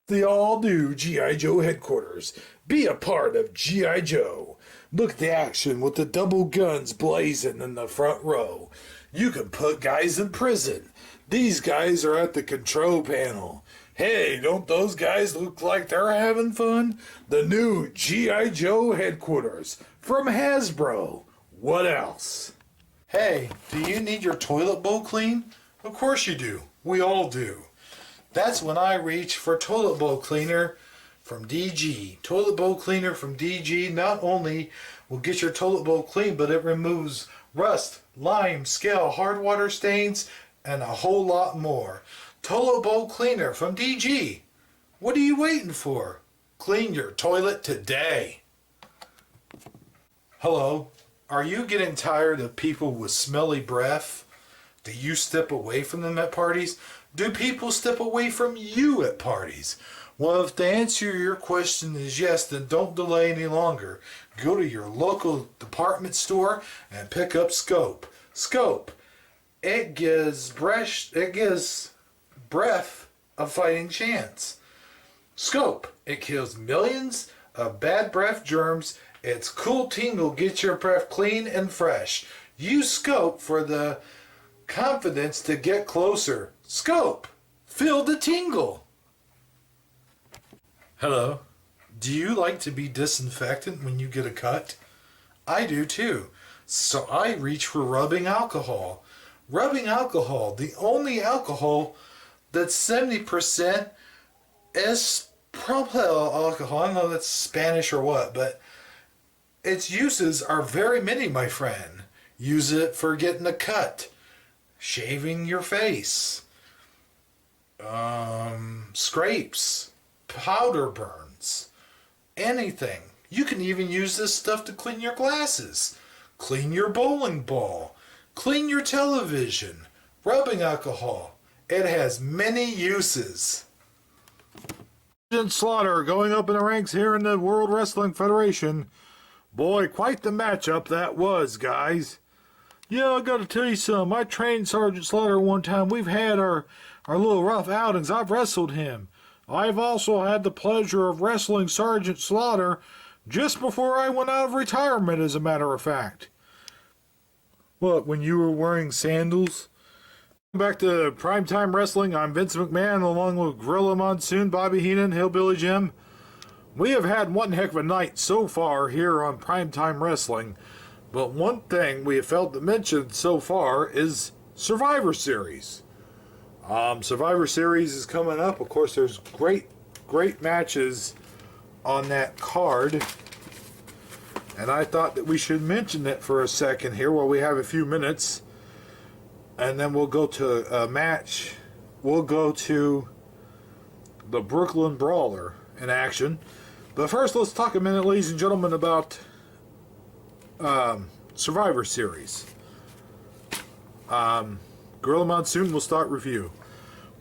The all-new G.I. Joe headquarters. Be a part of G.I. Joe. Look at the action with the double guns blazing in the front row. You can put guys in prison. These guys are at the control panel. Hey, don't those guys look like they're having fun? The new G.I. Joe headquarters from Hasbro. What else? Hey, do you need your toilet bowl clean? Of course you do. We all do. That's when I reach for toilet bowl cleaner from DG. Toilet bowl cleaner from DG not only will get your toilet bowl clean, but it removes rust, lime, scale, hard water stains, and a whole lot more. Toilet bowl cleaner from DG. What are you waiting for? Clean your toilet today. Hello. Are you getting tired of people with smelly breath? Do you step away from them at parties? Do people step away from you at parties? Well, if the answer to your question is yes, then don't delay any longer. Go to your local department store and pick up Scope. Scope. It gives breath a fighting chance. Scope. It kills millions of bad breath germs. Its cool tingle gets your breath clean and fresh. Use Scope for the confidence to get closer. Scope. Feel the tingle. Hello. Do you like to be disinfectant when you get a cut? I do too. So I reach for rubbing alcohol. Rubbing alcohol, the only alcohol that's 70% is propyl alcohol. I don't know if that's Spanish or what, but its uses are very many, my friend. Use it for getting a cut, shaving your face, scrapes, powder burns, anything. You can even use this stuff to clean your glasses, clean your bowling ball, clean your television. Rubbing alcohol. It has many uses. Sergeant Slaughter going up in the ranks here in the World Wrestling Federation. Boy, quite the matchup that was, guys. Yeah, I gotta tell you something. I trained Sergeant Slaughter one time. We've had our little rough outings. I've wrestled him. I've also had the pleasure of wrestling Sergeant Slaughter just before I went out of retirement, as a matter of fact. What, when you were wearing sandals? Back to Primetime Wrestling. I'm Vince McMahon, along with Gorilla Monsoon, Bobby Heenan, Hillbilly Jim. We have had one heck of a night so far here on Primetime Wrestling, but one thing we have failed to mention so far is Survivor Series. Survivor Series is coming up. Of course, there's great matches on that card, and I thought that we should mention it for a second here while we have a few minutes, and then we'll go to a match. We'll go to the Brooklyn Brawler in action. But first, let's talk a minute, ladies and gentlemen, about Survivor Series. Gorilla Monsoon will start review.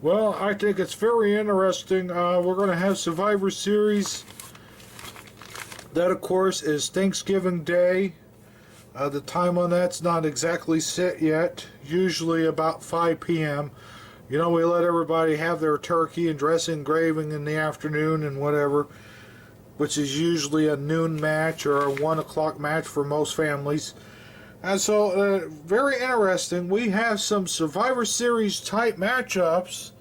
Well, I think it's very interesting. We're going to have Survivor Series. That, of course, is Thanksgiving Day. The time on that's not exactly set yet. Usually about 5 p.m. You know, we let everybody have their turkey and dressing engraving in the afternoon and whatever, which is usually a noon match or a 1 o'clock match for most families. And so, very interesting. We have some Survivor Series type matchups,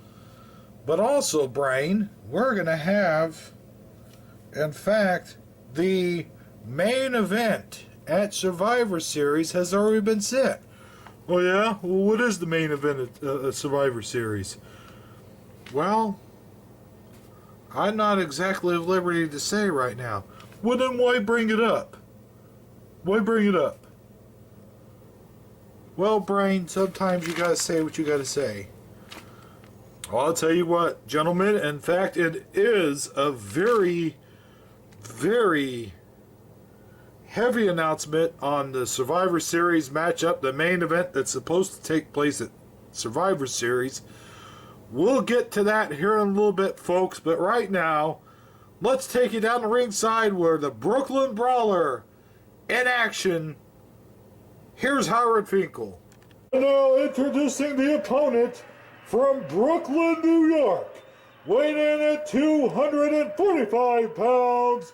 but also, Brain, we're going to have, in fact, the main event at Survivor Series has already been set. Oh yeah? Well, what is the main event at Survivor Series? Well, I'm not exactly at liberty to say right now. Well, then why bring it up? Why bring it up? Well, Brain, sometimes you gotta say what you gotta say. Well, I'll tell you what, gentlemen, in fact, it is a very, very heavy announcement on the Survivor Series matchup, the main event that's supposed to take place at Survivor Series. We'll get to that here in a little bit, folks, but right now, let's take you down the ringside where the Brooklyn Brawler in action. Here's Howard Finkel. Now introducing the opponent from Brooklyn, New York, weighing in at 245 pounds.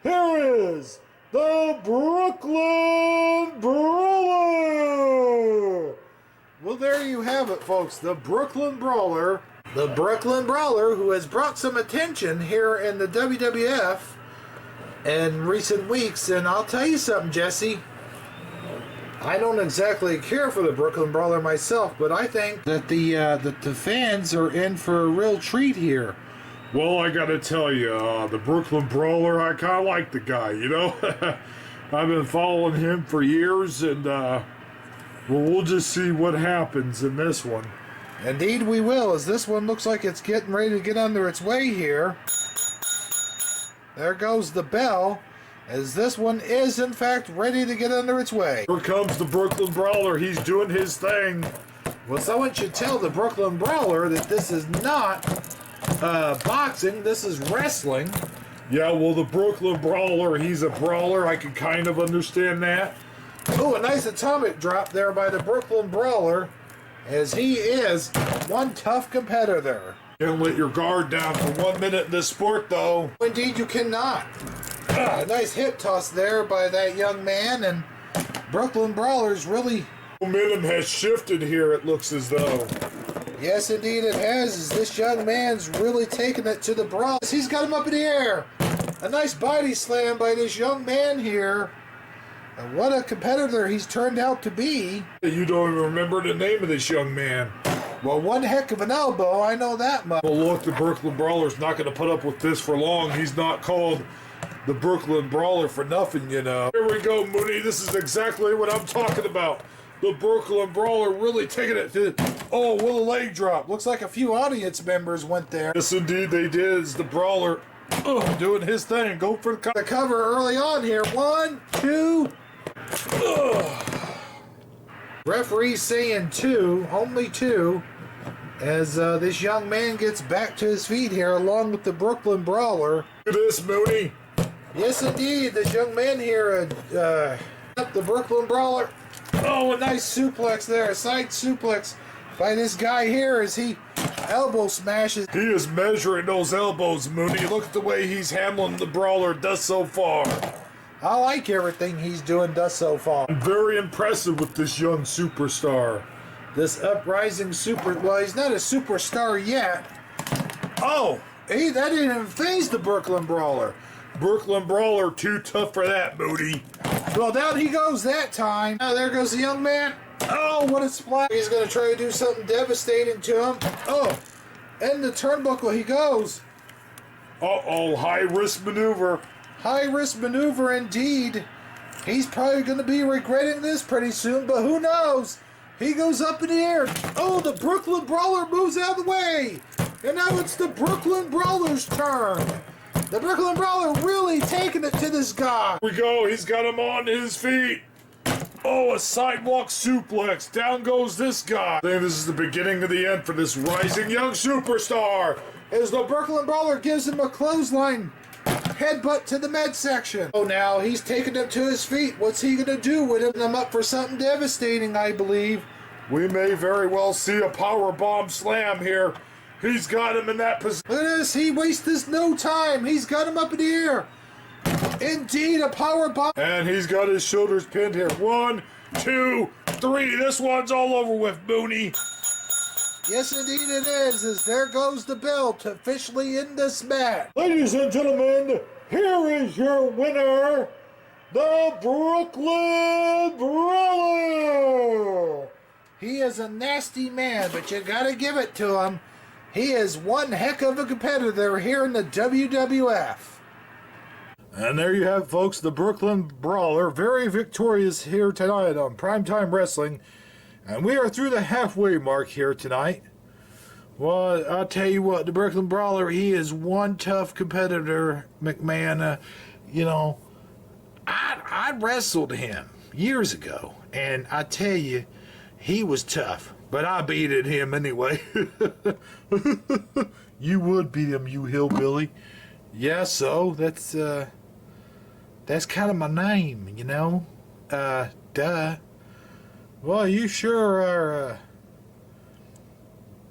Here is the Brooklyn Brawler. Well, there you have it, folks. The Brooklyn Brawler. The Brooklyn Brawler, who has brought some attention here in the WWF in recent weeks. And I'll tell you something, Jesse. I don't exactly care for the Brooklyn Brawler myself, but I think that the fans are in for a real treat here. Well, I gotta tell you, the Brooklyn Brawler, I kinda like the guy, you know? I've been following him for years, and, well, we'll just see what happens in this one. Indeed we will, as this one looks like it's getting ready to get under its way here. There goes the bell, as this one is, in fact, ready to get under its way. Here comes the Brooklyn Brawler. He's doing his thing. Well, someone should tell the Brooklyn Brawler that this is not boxing, this is wrestling. Yeah, well, the Brooklyn Brawler, he's a brawler. I can kind of understand that. Oh, a nice atomic drop there by the Brooklyn Brawler, as he is one tough competitor. Can't let your guard down for 1 minute in this sport, though. Indeed, you cannot. A nice hip toss there by that young man, and Brooklyn Brawler's really... Momentum has shifted here, it looks as though. Yes, indeed it has, as this young man's really taking it to the Brawler. He's got him up in the air. A nice body slam by this young man here. And what a competitor he's turned out to be. You don't even remember the name of this young man. Well, one heck of an elbow, I know that much. Well, look, the Brooklyn Brawler's not going to put up with this for long. He's not called the Brooklyn Brawler for nothing, you know. Here we go, Mooney. This is exactly what I'm talking about. The Brooklyn Brawler really taking it to... Oh, what a leg drop. Looks like a few audience members went there. Yes, indeed they did. It's the Brawler doing his thing. Go for the cover early on here. 1, 2... Referee saying 2, only 2, as this young man gets back to his feet here along with the Brooklyn Brawler. Look at this, Mooney. Yes, indeed, this young man here, up the Brooklyn Brawler. Oh, a nice suplex there, a side suplex by this guy here as he elbow smashes. He is measuring those elbows, Mooney. Look at the way he's handling the Brawler thus so far. I like everything he's doing thus so far. I'm very impressive with this young superstar. This uprising well, he's not a superstar yet. Oh, hey, that didn't even faze the Brooklyn Brawler. Brooklyn Brawler, too tough for that, Moody. Well, down he goes that time. Now there goes the young man. Oh, what a splash. He's going to try to do something devastating to him. Oh, and the turnbuckle he goes. Uh-oh, high-risk maneuver. High-risk maneuver indeed. He's probably going to be regretting this pretty soon, but who knows? He goes up in the air. Oh, the Brooklyn Brawler moves out of the way. And now it's the Brooklyn Brawler's turn. The Brooklyn Brawler really taking it to this guy. Here we go. He's got him on his feet. Oh, a sidewalk suplex. Down goes this guy. I think this is the beginning of the end for this rising young superstar. As the Brooklyn Brawler gives him a clothesline headbutt to the midsection. Oh, now he's taking him to his feet. What's he gonna do with him up for something devastating, I believe? We may very well see a power bomb slam here. He's got him in that position. Look at this, he wastes no time. He's got him up in the air. Indeed, a power bomb. And he's got his shoulders pinned here. 1, 2, 3. This one's all over with, Booney. Yes, indeed it is, as there goes the bell to officially end this match. Ladies and gentlemen, here is your winner, the Brooklyn Brawler. He is a nasty man, but you gotta give it to him. He is one heck of a competitor here in the WWF. And there you have, folks, the Brooklyn Brawler, very victorious here tonight on Primetime Wrestling. And we are through the halfway mark here tonight. Well, I'll tell you what, the Brooklyn Brawler, he is one tough competitor, McMahon. I wrestled him years ago, and I tell you, he was tough. But I beat him anyway. You would beat him, you hillbilly. Yeah, so that's kind of my name, duh. Well, you sure are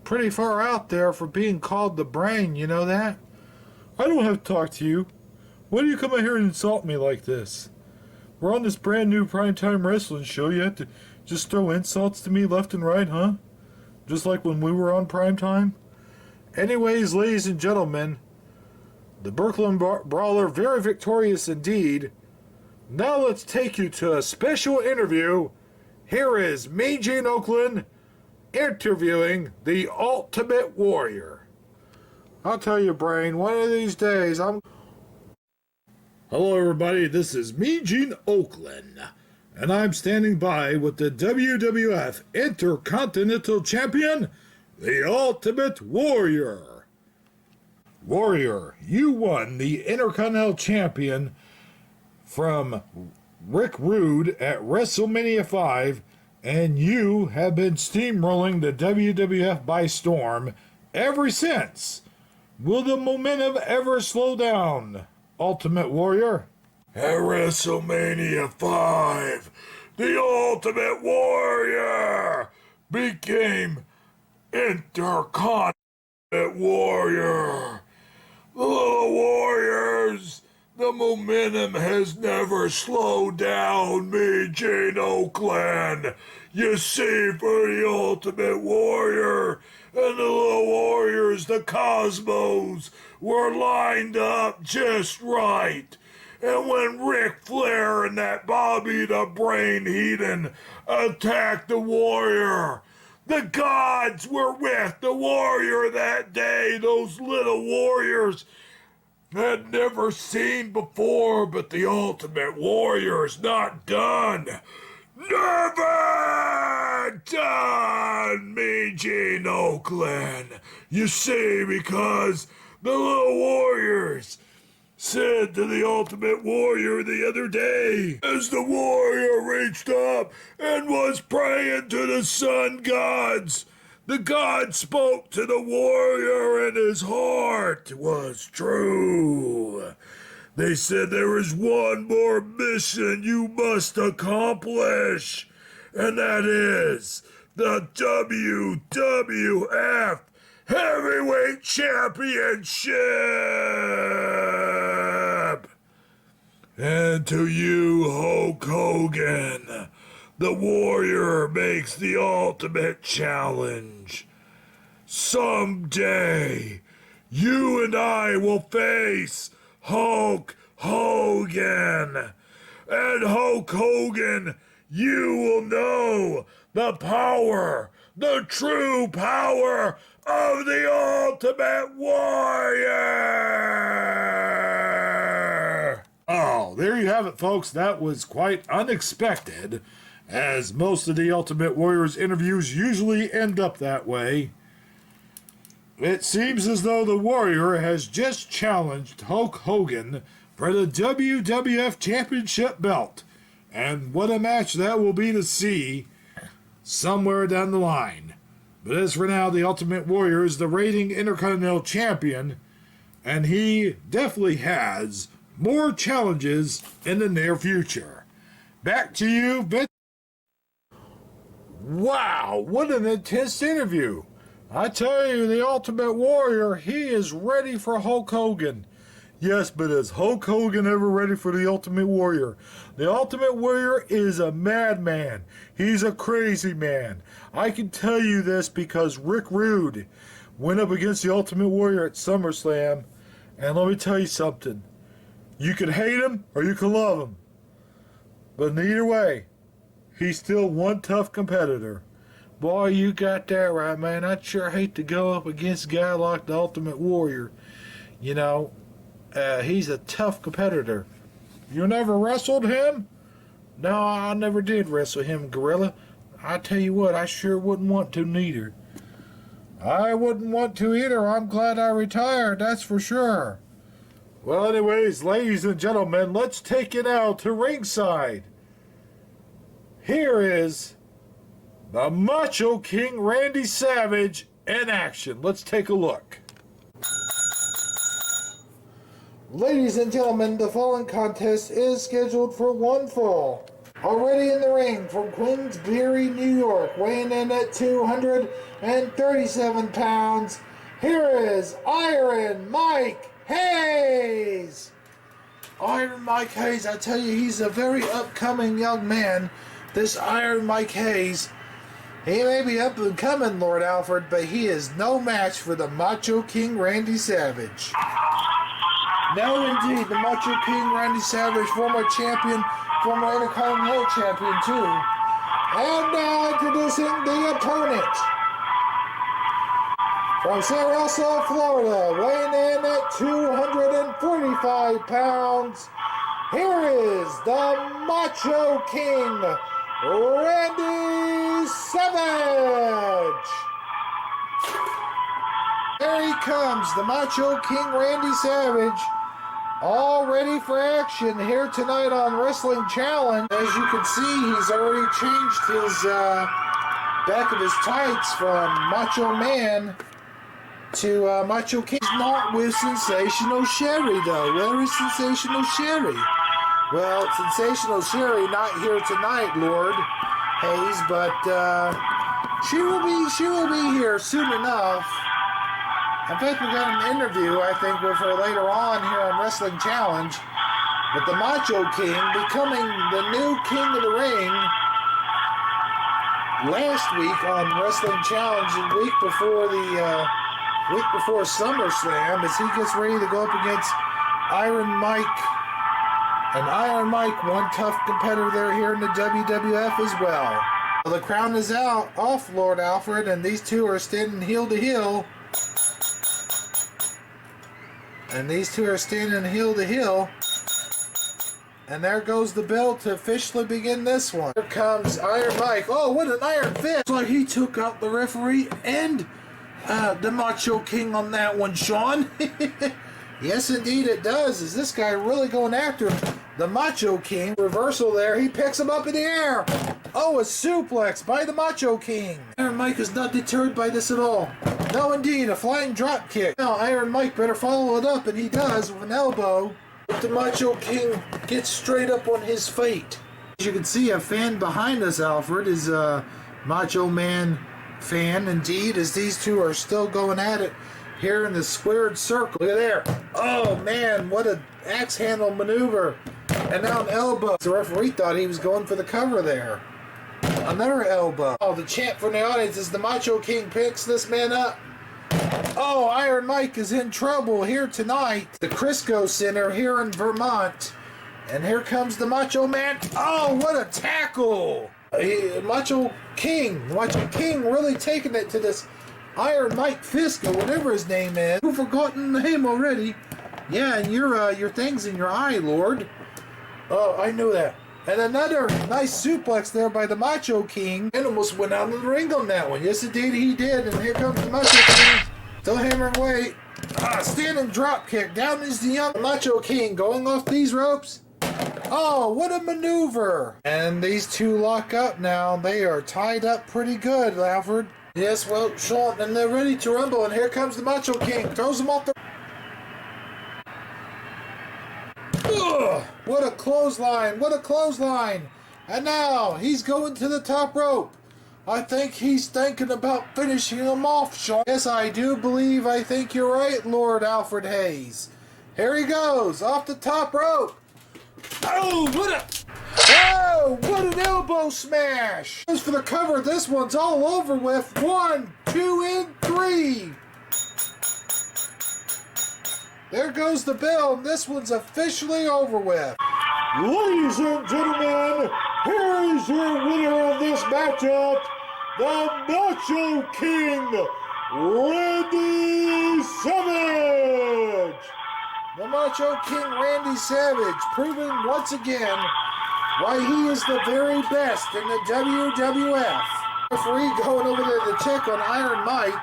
pretty far out there for being called the Brain, you know that? I don't have to talk to you. Why do you come out here and insult me like this? We're on this brand new Primetime Wrestling show. You have to just throw insults to me left and right, huh? Just like when we were on Primetime? Anyways, ladies and gentlemen, the Brooklyn Brawler, very victorious indeed. Now let's take you to a special interview. Here is me, Gene Oakland, interviewing the Ultimate Warrior. I'll tell you, Brain, one of these days Hello, everybody. This is me, Gene Oakland, and I'm standing by with the WWF Intercontinental Champion, the Ultimate Warrior. Warrior, you won the Intercontinental Champion from Rick Rude at WrestleMania 5, and you have been steamrolling the WWF by storm ever since. Will the momentum ever slow down, Ultimate Warrior? At WrestleMania 5, the Ultimate Warrior became Intercontinental Warrior. The Little Warriors, the momentum has never slowed down, me, Gene Oakland. You see, for the Ultimate Warrior and the Little Warriors, the Cosmos, were lined up just right. And when Ric Flair and that Bobby the Brain Heenan attacked the Warrior, the gods were with the Warrior that day. Those little warriors had never seen before, but the Ultimate Warrior is not done. Never done, me, Gene Oakland. You see, because the Little Warriors said to the Ultimate Warrior the other day, as the Warrior reached up and was praying to the sun gods, the god spoke to the Warrior and his heart was true. They said there is one more mission you must accomplish, and that is the WWF Heavyweight Championship. And to you, Hulk Hogan, the Warrior makes the ultimate challenge. Someday, you and I will face Hulk Hogan. And Hulk Hogan, you will know the power, the true power of the Ultimate Warrior. Oh, there you have it, folks. That was quite unexpected, as most of the Ultimate Warrior's interviews usually end up that way. It seems as though the Warrior has just challenged Hulk Hogan for the WWF Championship belt, And what a match that will be to see somewhere down the line. But as for now, the Ultimate Warrior is the reigning Intercontinental Champion, and he definitely has more challenges in the near future. Back to you, Ben. Wow, what an intense interview. I tell you, the Ultimate Warrior, he is ready for Hulk Hogan. Yes, but is Hulk Hogan ever ready for the Ultimate Warrior? The Ultimate Warrior is a madman. He's a crazy man. I can tell you this because Rick Rude went up against the Ultimate Warrior at SummerSlam, and let me tell you something. You can hate him or you can love him. But neither way, he's still one tough competitor. Boy, you got that right, man. I'd sure hate to go up against a guy like the Ultimate Warrior. You know, he's a tough competitor. You never wrestled him? No, I never did wrestle him, Gorilla. I tell you what, I sure wouldn't want to neither. I wouldn't want to either. I'm glad I retired, that's for sure. Well, anyways, ladies and gentlemen, let's take it out to ringside. Here is the Macho King Randy Savage in action. Let's take a look. Ladies and gentlemen, the following contest is scheduled for one fall. Already in the ring from Queensbury, New York, weighing in at 237 pounds, here is Iron Mike Hayes. Iron Mike Hayes, I tell you, he's a very upcoming young man. This Iron Mike Hayes, he may be up and coming, Lord Alfred, but he is no match for the Macho King Randy Savage. No, indeed, the Macho King Randy Savage, former champion, former Intercontinental champion, too. And now introducing the opponent. From Sarasota, Florida, weighing in at 245 pounds, here is the Macho King, Randy Savage. There he comes, the Macho King Randy Savage, all ready for action here tonight on Wrestling Challenge. As you can see, he's already changed his back of his tights from Macho Man to Macho King. He's not with Sensational Sherry, though. Where is Sensational Sherry? Well, Sensational Sherry not here tonight, Lord Hayes, but she will be here soon enough. In fact, we got an interview, I think, with her later on here on Wrestling Challenge. But the Macho King becoming the new King of the Ring last week on Wrestling Challenge, the week before SummerSlam, as he gets ready to go up against Iron Mike. And Iron Mike, one tough competitor there here in the WWF as well. Well, the crown is off, Lord Alfred, and these two are standing heel to heel. And these two are standing heel to heel. And there goes the bell to officially begin this one. Here comes Iron Mike. Oh, what an iron fist! It's like he took out the referee and the Macho King on that one, Sean. Yes, indeed it does. Is this guy really going after him? The Macho King. Reversal there. He picks him up in the air. Oh, a suplex by the Macho King. Iron Mike is not deterred by this at all. No, indeed, a flying drop kick. Now, Iron Mike better follow it up, and he does with an elbow. But the Macho King gets straight up on his feet. As you can see, a fan behind us, Alfred, is a Macho Man fan, indeed, as these two are still going at it here in the squared circle. Look at there. Oh, man, what an axe handle maneuver. And now an elbow. The referee thought he was going for the cover there. Another elbow. Oh, the chant from the audience is the Macho King picks this man up. Oh, Iron Mike is in trouble here tonight. The Crisco Center here in Vermont. And here comes the Macho Man. Oh, what a tackle. Macho King really taking it to this Iron Mike Fisk or whatever his name is. You've forgotten the name already. Yeah, and your thing's in your eye, Lord. Oh, I knew that. And another nice suplex there by the Macho King. And almost went out of the ring on that one. Yes, indeed he did. And here comes the Macho King. Still hammering away. Standing drop kick. Down is the young Macho King going off these ropes. Oh, what a maneuver! And these two lock up now. They are tied up pretty good, Alfred. Yes, well, Sean, and they're ready to rumble, and here comes the Macho King. Throws them off the... Ugh, what a clothesline! What a clothesline! And now, he's going to the top rope. I think he's thinking about finishing him off, Sean. Yes, I think you're right, Lord Alfred Hayes. Here he goes, off the top rope. Oh, what an elbow smash! As for the cover, this one's all over with. 1, 2, and 3. There goes the bell, and this one's officially over with. Ladies and gentlemen, here is your winner of this matchup, the Macho King, Randy Savage. The Macho King Randy Savage proving once again why he is the very best in the WWF. Referee going over there to check on Iron Mike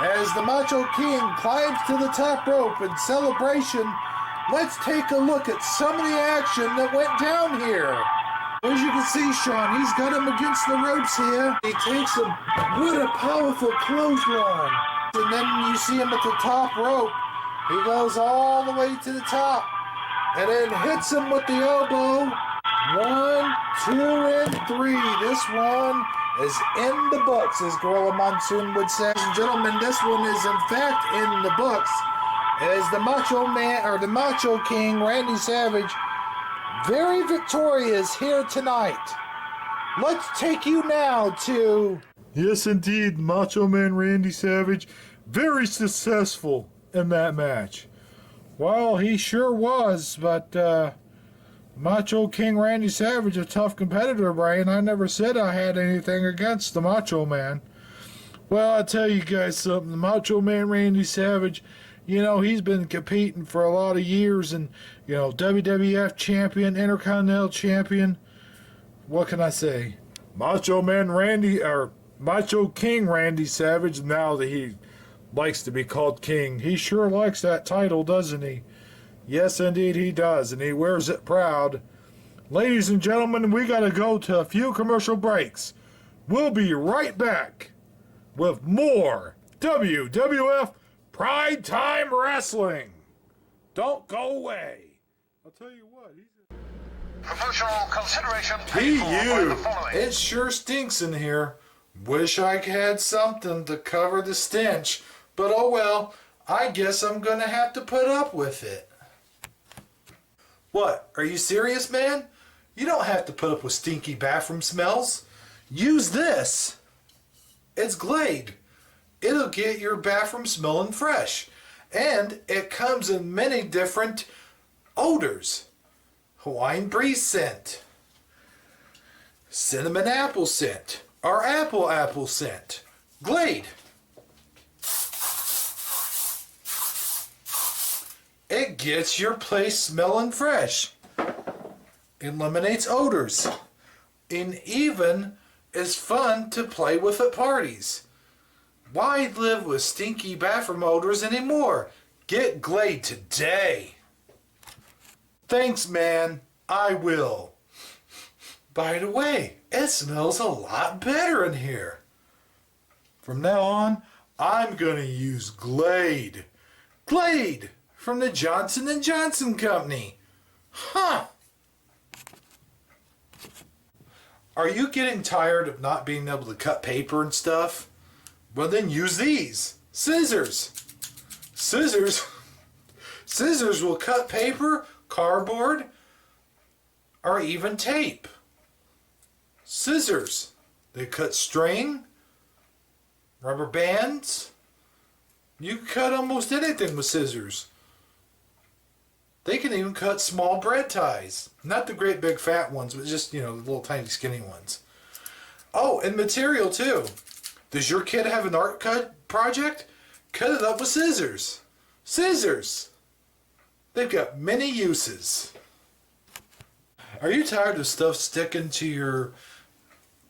as the Macho King climbs to the top rope in celebration. Let's take a look at some of the action that went down here. As you can see, Sean, he's got him against the ropes here. He takes him, what a powerful clothesline. And then you see him at the top rope. He goes all the way to the top and then hits him with the elbow. 1, 2, and 3. This one is in the books, as Gorilla Monsoon would say. Ladies and gentlemen, this one is in fact in the books as the Macho Man, or the Macho King, Randy Savage, very victorious here tonight. Let's take you now to... Yes, indeed, Macho Man Randy Savage, very successful in that match. Well, he sure was, but Macho King Randy Savage, a tough competitor, Brian. I never said I had anything against the Macho Man. Well, I'll tell you guys something. The Macho Man Randy Savage, you know, he's been competing for a lot of years, and, you know, WWF champion, Intercontinental champion. What can I say? Macho King Randy Savage, now that he likes to be called King. He sure likes that title, doesn't he? Yes, indeed he does, and he wears it proud. Ladies and gentlemen, we gotta go to a few commercial breaks. We'll be right back with more WWF Pride Time Wrestling. Don't go away. I'll tell you what, Promotional consideration paid for by the following. it sure stinks in here. Wish I had something to cover the stench, but oh well, I guess I'm gonna have to put up with it. What, are you serious, man? You don't have to put up with stinky bathroom smells. Use this. It's Glade. It'll get your bathroom smelling fresh. And it comes in many different odors. Hawaiian breeze scent, cinnamon apple scent, or apple scent. Glade. It gets your place smelling fresh. Eliminates odors. And even is fun to play with at parties. Why live with stinky bathroom odors anymore? Get Glade today. Thanks, man. I will. By the way, it smells a lot better in here. From now on, I'm going to use Glade. Glade from the Johnson & Johnson Company. Huh. Are you getting tired of not being able to cut paper and stuff? Well, then use these. Scissors. Scissors will cut paper, cardboard, or even tape. Scissors. They cut string, rubber bands. You can cut almost anything with scissors. They can even cut small bread ties. Not the great big fat ones, but just, you know, the little tiny skinny ones. Oh, and material too. Does your kid have an art project? Cut it up with scissors. Scissors. They've got many uses. Are you tired of stuff sticking to your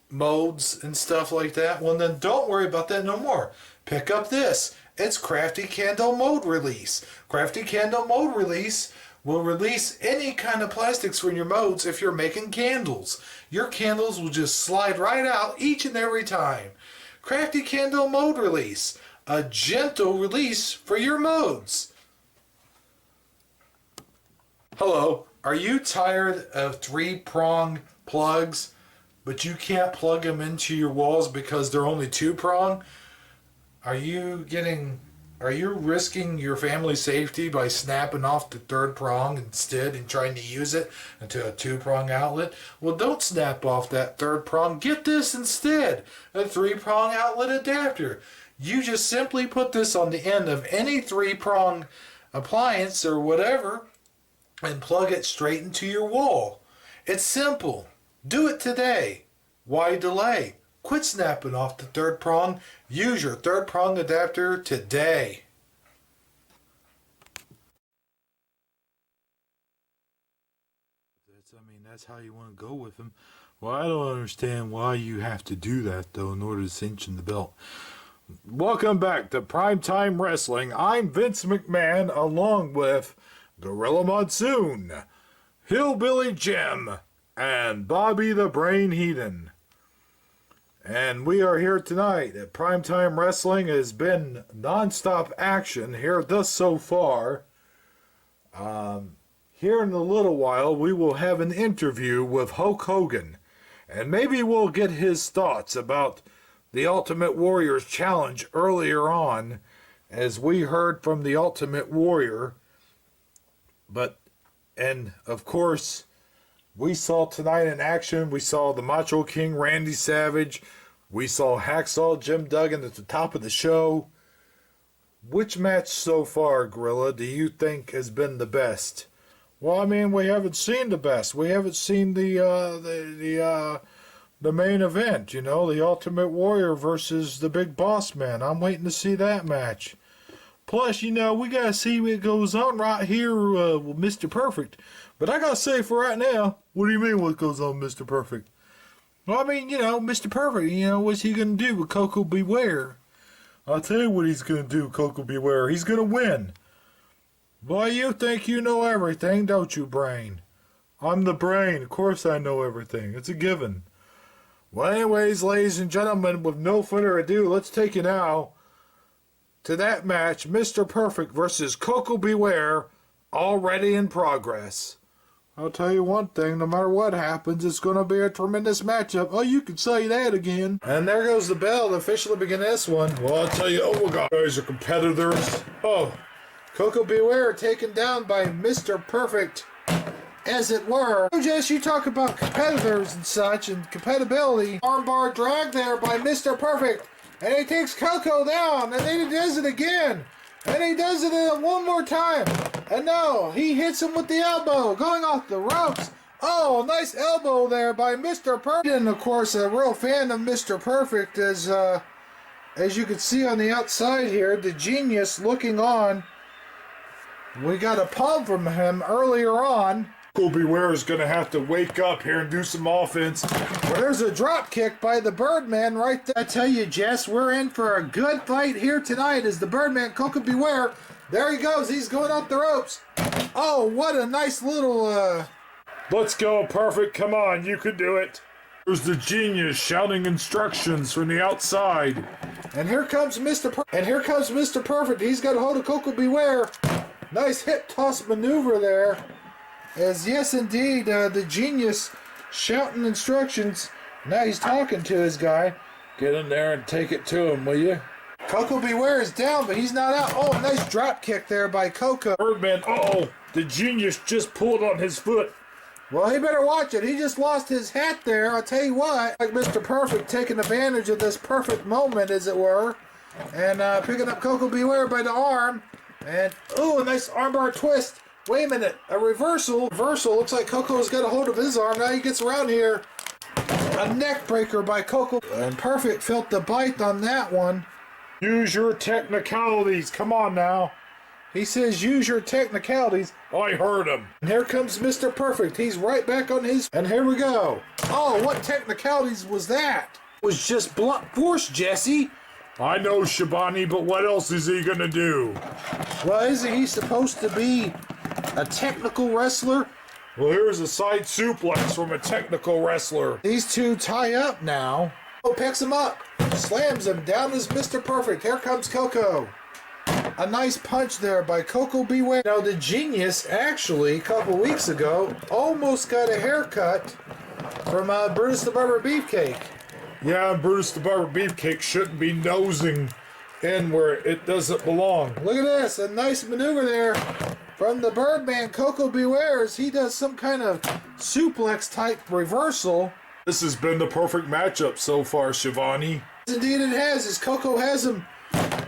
molds and stuff like that? Well, then don't worry about that no more. Pick up this. It's Crafty Candle Mold Release. Crafty Candle Mold Release will release any kind of plastics from your molds if you're making candles. Your candles will just slide right out each and every time. Crafty Candle Mold Release. A gentle release for your molds. Hello, are you tired of 3-prong plugs, but you can't plug them into your walls because they're only 2-prong? Are you risking your family's safety by snapping off the 3rd prong instead and trying to use it into a 2-prong outlet? Well, don't snap off that 3rd prong. Get this instead, a 3-prong outlet adapter. You just simply put this on the end of any 3-prong appliance or whatever and plug it straight into your wall. It's simple. Do it today. Why delay? Quit snapping off the 3rd prong. Use your 3rd prong adapter today. That's how you want to go with him. Well, I don't understand why you have to do that, though, in order to cinch in the belt. Welcome back to Primetime Wrestling. I'm Vince McMahon, along with Gorilla Monsoon, Hillbilly Jim, and Bobby the Brain Heathen. And we are here tonight at Primetime Wrestling. Has been non-stop action here thus so far. Here in a little while, we will have an interview with Hulk Hogan. And maybe we'll get his thoughts about the Ultimate Warrior's challenge earlier on, as we heard from the Ultimate Warrior. And of course, we saw tonight in action, we saw the Macho King Randy Savage. We saw Hacksaw Jim Duggan at the top of the show. Which match so far, Gorilla, do you think has been the best? Well, I mean, we haven't seen the best. We haven't seen the main event, you know, the Ultimate Warrior versus the Big Boss Man. I'm waiting to see that match. Plus, you know, we gotta see what goes on right here with Mr. Perfect. But I gotta say for right now, what do you mean what goes on, Mr. Perfect? Well, I mean, you know, Mr. Perfect, you know, what's he gonna do with Koko Beware? I'll tell you what he's gonna do, Koko Beware. He's gonna win. Boy, you think you know everything, don't you, Brain? I'm the Brain. Of course I know everything. It's a given. Well, anyways, ladies and gentlemen, with no further ado, let's take you now to that match, Mr. Perfect versus Koko Beware, already in progress. I'll tell you one thing, no matter what happens, it's going to be a tremendous matchup. Oh, you could say that again. And there goes the bell to officially begin this one. Well, I'll tell you, oh my God, guys are competitors. Oh, Koko Beware taken down by Mr. Perfect, as it were. Jess, you talk about competitors and such, and compatibility. Armbar drag there by Mr. Perfect. And he takes Koko down, and then he does it again. And he does it one more time. And no, he hits him with the elbow, going off the ropes. Oh, nice elbow there by Mr. Perfect. And of course, a real fan of Mr. Perfect, as you can see on the outside here, the genius looking on. We got a palm from him earlier on. Koko Beware is going to have to wake up here and do some offense. Well, there's a drop kick by the Birdman right there. I tell you, Jess, we're in for a good fight here tonight as the Birdman, Koko Beware. There he goes. He's going up the ropes. Oh, what a nice little... Let's go, Perfect. Come on, you can do it. There's the genius shouting instructions from the outside. And here comes Mr. Perfect. He's got a hold of Koko Beware. Nice hip toss maneuver there. As yes, indeed, the genius shouting instructions. Now he's talking to his guy. Get in there and take it to him, will you? Koko Beware is down, but he's not out. Oh, nice drop kick there by Koko. Birdman, uh-oh, the genius just pulled on his foot. Well, he better watch it. He just lost his hat there. I'll tell you what. Like Mr. Perfect taking advantage of this perfect moment, as it were. And picking up Koko Beware by the arm. And, ooh, a nice armbar twist. Wait a minute, a reversal. Looks like Koko's got a hold of his arm. Now he gets around here. A neck breaker by Koko. And Perfect felt the bite on that one. Use your technicalities. Come on now. He says use your technicalities. I heard him. And here comes Mr. Perfect. He's right back on his... And here we go. Oh, what technicalities was that? It was just blunt force, Jesse. I know, Shabani, but what else is he gonna do? Well, isn't he supposed to be A technical wrestler. Well, here's a side suplex from a technical wrestler. These two tie up now. Koko picks him up, slams him down as Mr. Perfect. Here comes Koko. A nice punch there by Koko Beware. Now the Genius actually a couple weeks ago almost got a haircut from Brutus the Barber Beefcake. Yeah, Brutus the Barber Beefcake shouldn't be nosing in where it doesn't belong. Look at this, a nice maneuver there from the Birdman. Koko Beware as he does some kind of suplex type reversal. This has been the perfect matchup so far, Shivani. Indeed it has, as Koko has him.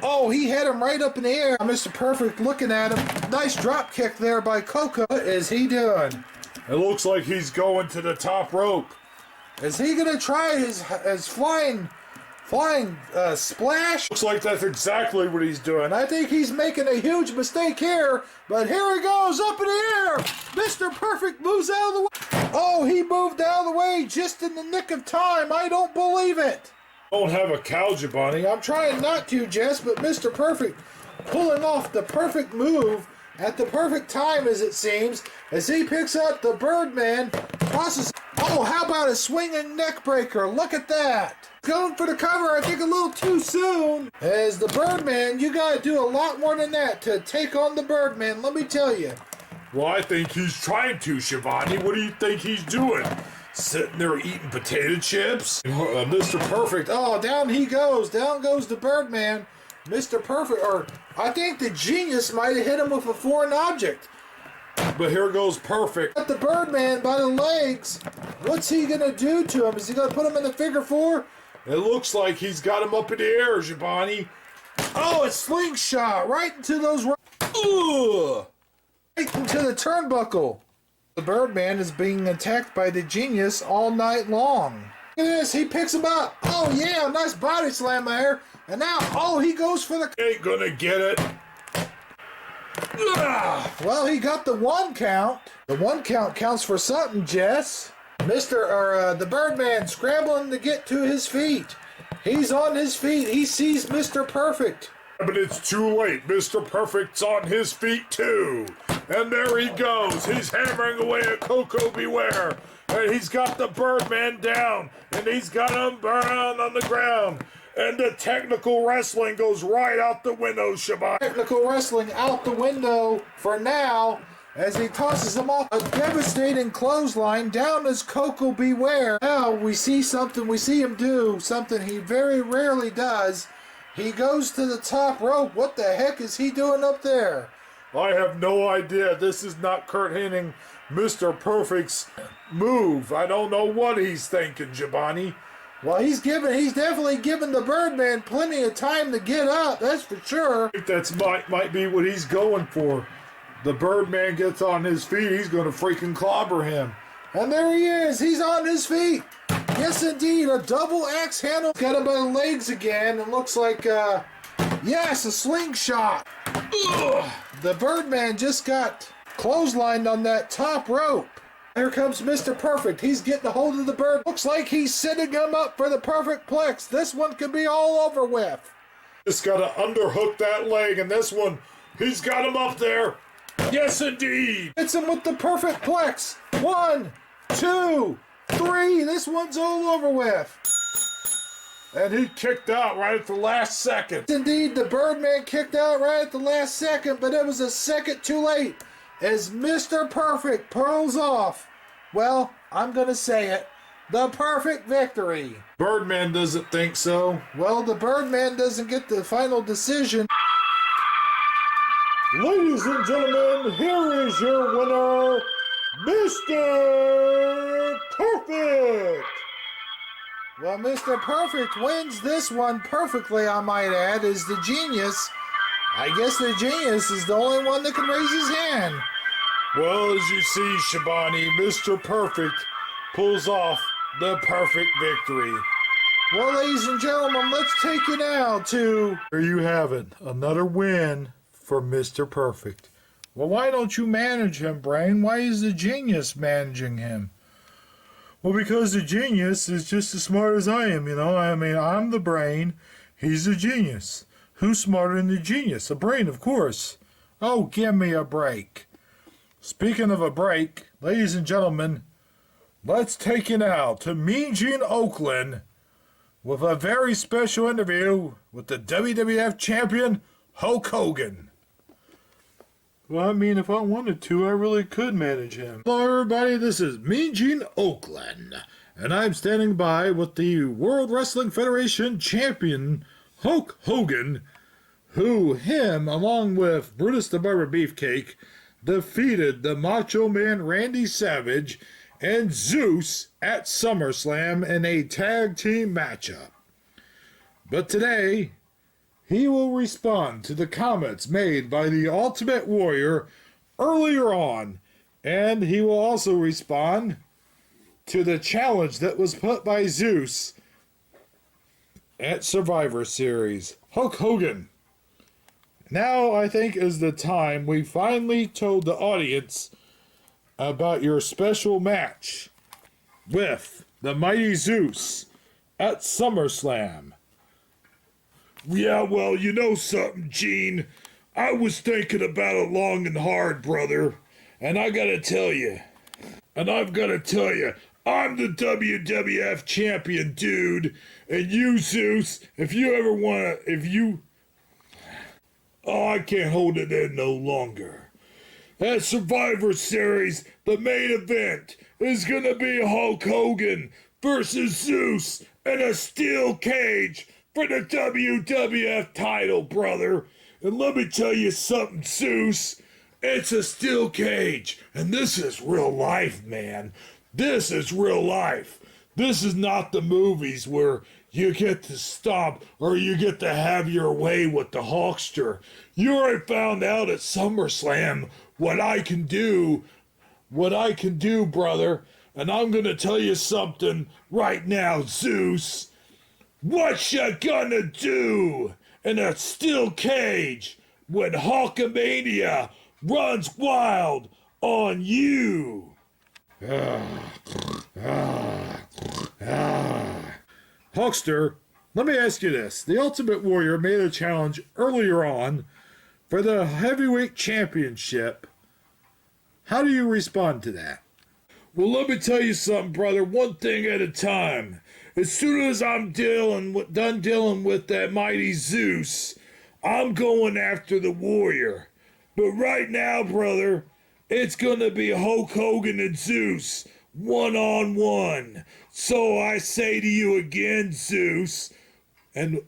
Oh, he had him right up in the air. Mr. Perfect looking at him. Nice drop kick there by Koko. What is he doing? It looks like he's going to the top rope. Is he gonna try his flying splash? Looks like that's exactly what he's doing. And I think he's making a huge mistake here, but here he goes up in the air. Mr. Perfect moves out of the way. Oh, he moved out of the way just in the nick of time. I don't believe it. Don't have a cow, Giovanni. I'm trying not to, Jess, but Mr. Perfect pulling off the perfect move at the perfect time, as it seems, as he picks up the Birdman, tosses. Oh, how about a swinging neck breaker? Look at that. Going for the cover, I think a little too soon. As the Birdman, you got to do a lot more than that to take on the Birdman, let me tell you. Well, I think he's trying to, Shivani. What do you think he's doing? Sitting there eating potato chips? Mr. Perfect. Oh, down he goes. Down goes the Birdman. Mr. Perfect, or I think the Genius might have hit him with a foreign object. But here goes Perfect. Got the Birdman by the legs. What's he going to do to him? Is he going to put him in the figure four? It looks like he's got him up in the air, Giovanni. Oh, a slingshot right into those... Ugh! Right into the turnbuckle. The Birdman is being attacked by the Genius all night long. Look at this, he picks him up. Oh yeah, nice body slam there. And now, oh, he goes for the... Ain't gonna get it. Well, he got the 1 count. The 1 count counts for something, Jess. The Birdman scrambling to get to his feet. He's on his feet. He sees Mr. Perfect. But it's too late. Mr. Perfect's on his feet too. And there he goes. He's hammering away at Koko Beware. And he's got the Birdman down. And he's got him down on the ground. And the technical wrestling goes right out the window, Shabbat. Technical wrestling out the window for now as he tosses him off. A devastating clothesline down as Koko Beware. Now we see something, we see him do something he very rarely does. He goes to the top rope. What the heck is he doing up there? I have no idea. This is not Kurt Hennig, Mr. Perfect's move. I don't know what he's thinking, Giovanni. Well, he's definitely given the Birdman plenty of time to get up, that's for sure. I think that's might be what he's going for. The Birdman gets on his feet, he's going to freaking clobber him. And there he is, he's on his feet. Yes, indeed, a double axe handle. Got him by the legs again, and looks like, yes, a slingshot. Ugh. The Birdman just got clotheslined on that top rope. Here comes Mr. Perfect. He's getting a hold of the bird. Looks like he's setting him up for the perfect plex. This one could be all over with. Just got to underhook that leg, and this one, he's got him up there. Yes, indeed. Hits him with the perfect plex. 1, 2, 3. This one's all over with. And he kicked out right at the last second. Indeed, the Birdman kicked out right at the last second, but it was a second too late as Mr. Perfect pulls off, well, I'm going to say it, the perfect victory. Birdman doesn't think so. Well, the Birdman doesn't get the final decision. Ladies and gentlemen, here is your winner, Mr. Perfect. Well, Mr. Perfect wins this one perfectly, I might add, as the Genius. I guess the Genius is the only one that can raise his hand. Well, as you see, Shabani, Mr. Perfect pulls off the perfect victory. Well, ladies and gentlemen, let's take you now to... There you have it, another win for Mr. Perfect. Well, why don't you manage him, Brain? Why is the Genius managing him? Well, because the Genius is just as smart as I am, you know. I mean, I'm the brain, he's the genius. Who's smarter than the genius? The brain, of course. Oh, give me a break. Speaking of a break, ladies and gentlemen, let's take you now to Mean Gene, Oakland, with a very special interview with the WWF champion, Hulk Hogan. Well, I mean, if I wanted to, I really could manage him. Hello, everybody. This is Mean Gene, Oakland, and I'm standing by with the World Wrestling Federation champion, Hulk Hogan, who along with Brutus the Barber Beefcake, defeated the Macho Man Randy Savage and Zeus at SummerSlam in a tag team matchup. But today, he will respond to the comments made by the Ultimate Warrior earlier on, and he will also respond to the challenge that was put by Zeus at Survivor Series. Hulk Hogan, now I think is the time we finally told the audience about your special match with the Mighty Zeus at SummerSlam. Yeah, well, you know something, Gene? I was thinking about it long and hard, brother. And I've got to tell you, I'm the WWF champion, dude. And you, Zeus, if you ever want to, I can't hold it in no longer. At Survivor Series, the main event is going to be Hulk Hogan versus Zeus in a steel cage for the WWF title, brother. And let me tell you something, Zeus. It's a steel cage, and this is real life, man. This is real life. This is not the movies where you get to stomp or you get to have your way with the Hulkster. You already found out at SummerSlam what I can do, brother. And I'm going to tell you something right now, Zeus. What you gonna do in a steel cage when Hulkamania runs wild on you? Hulkster, let me ask you this. The Ultimate Warrior made a challenge earlier on for the Heavyweight Championship. How do you respond to that? Well, let me tell you something, brother. One thing at a time. As soon as I'm done dealing with that mighty Zeus, I'm going after the Warrior. But right now, brother, it's gonna be Hulk Hogan and Zeus, one-on-one. So I say to you again, Zeus, and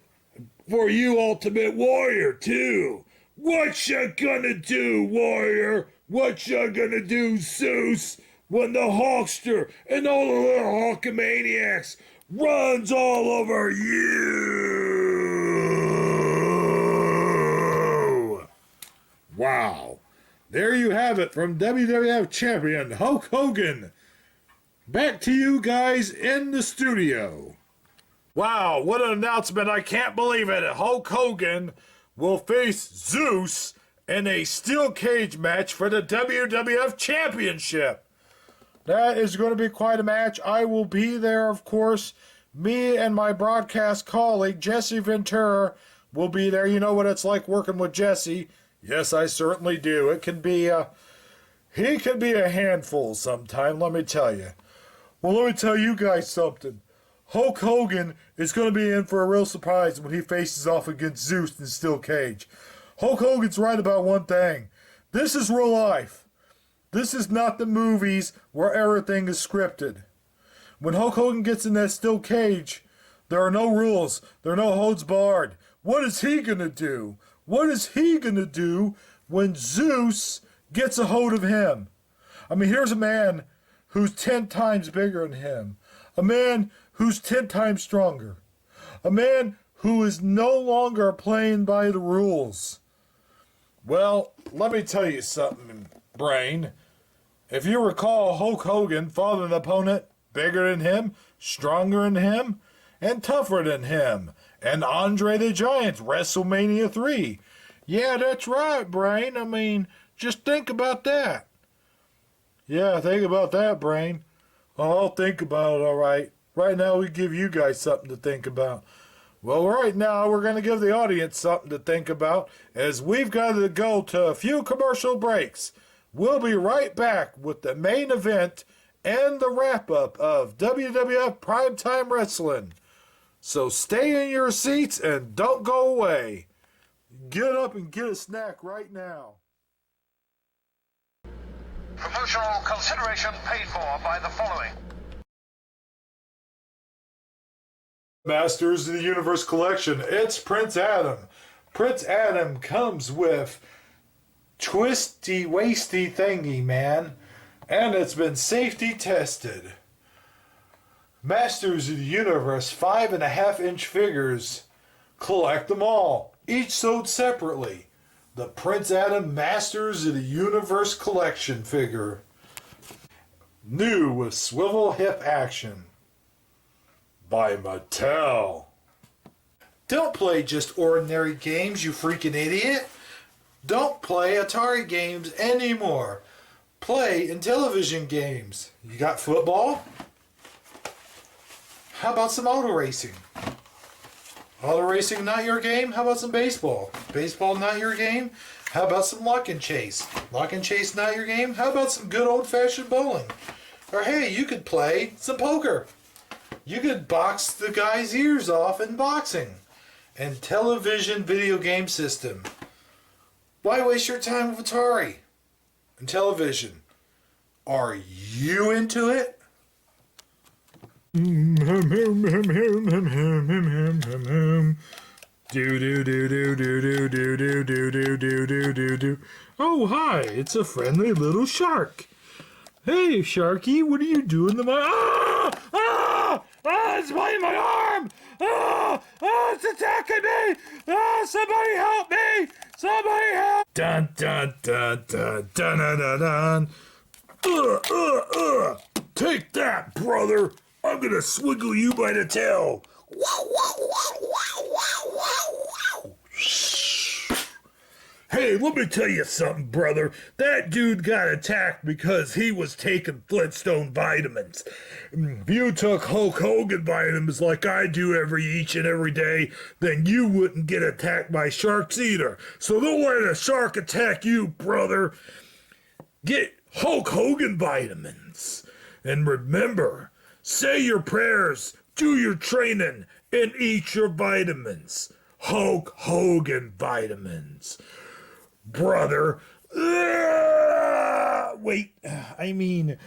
for you, Ultimate Warrior, too. What you gonna do, Warrior? What you gonna do, Zeus, when the Hulkster and all the little Hulkamaniacs runs all over you? Wow. There you have it from WWF Champion Hulk Hogan. Back to you guys in the studio. Wow, what an announcement. I can't believe it. Hulk Hogan will face Zeus in a steel cage match for the WWF Championship. That is going to be quite a match. I will be there, of course. Me and my broadcast colleague, Jesse Ventura, will be there. You know what it's like working with Jesse. Yes, I certainly do. It can be, he can be a handful sometime, let me tell you. Well, let me tell you guys something. Hulk Hogan is going to be in for a real surprise when he faces off against Zeus in steel cage. Hulk Hogan's right about one thing. This is real life. This is not the movies where everything is scripted. When Hulk Hogan gets in that steel cage, there are no rules. There are no holds barred. What is he going to do? What is he going to do when Zeus gets a hold of him? I mean, here's a man who's 10 times bigger than him. A man who's 10 times stronger. A man who is no longer playing by the rules. Well, let me tell you something, Brain. If you recall, Hulk Hogan fought an opponent bigger than him, stronger than him, and tougher than him. And Andre the Giant, WrestleMania 3. Yeah, that's right, Brain. I mean, just think about that. Yeah, think about that, Brain. Oh, I'll think about it, all right. Right now, we give you guys something to think about. Well, right now, we're going to give the audience something to think about as we've got to go to a few commercial breaks. We'll be right back with the main event and the wrap-up of WWF Primetime Wrestling. So stay in your seats and don't go away. Get up and get a snack right now. Promotional consideration paid for by the following. Masters of the Universe Collection, it's Prince Adam. Prince Adam comes with twisty, wasty thingy, man. And it's been safety tested. Masters of the Universe 5.5-inch figures. Collect them all, each sold separately. The Prince Adam Masters of the Universe Collection figure. New with swivel hip action. By Mattel. Don't play just ordinary games, you freaking idiot. Don't play Atari games anymore. Play Intellivision games. You got football? How about some auto racing? Auto racing not your game? How about some baseball? Baseball not your game? How about some lock and chase? Lock and chase not your game? How about some good old-fashioned bowling? Or hey, you could play some poker. You could box the guy's ears off in boxing. And television video game system. Why waste your time with Atari and television? Are you into it? Oh, hi, it's a friendly little shark. Hey, Sharky, what are you doing to my... it's biting my arm! It's attacking me! Somebody help me! Somebody help! Dun, dun, dun, dun, dun, dun, dun, dun. Take that, brother! I'm gonna swiggle you by the tail! Hey, let me tell you something, brother. That dude got attacked because he was taking Flintstone vitamins. If you took Hulk Hogan vitamins like I do each and every day, then you wouldn't get attacked by sharks either. So don't let a shark attack you, brother. Get Hulk Hogan vitamins. And remember, say your prayers, do your training, and eat your vitamins. Hulk Hogan vitamins. Brother. Wait, I mean...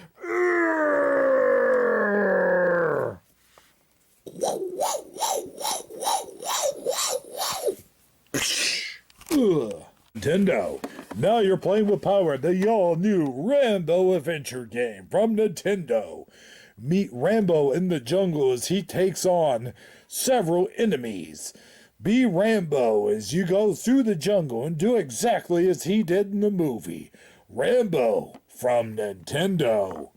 Nintendo. Now you're playing with power the all-new Rambo adventure game from Nintendo. Meet Rambo in the jungle as he takes on several enemies. Be Rambo as you go through the jungle and do exactly as he did in the movie. Rambo from Nintendo.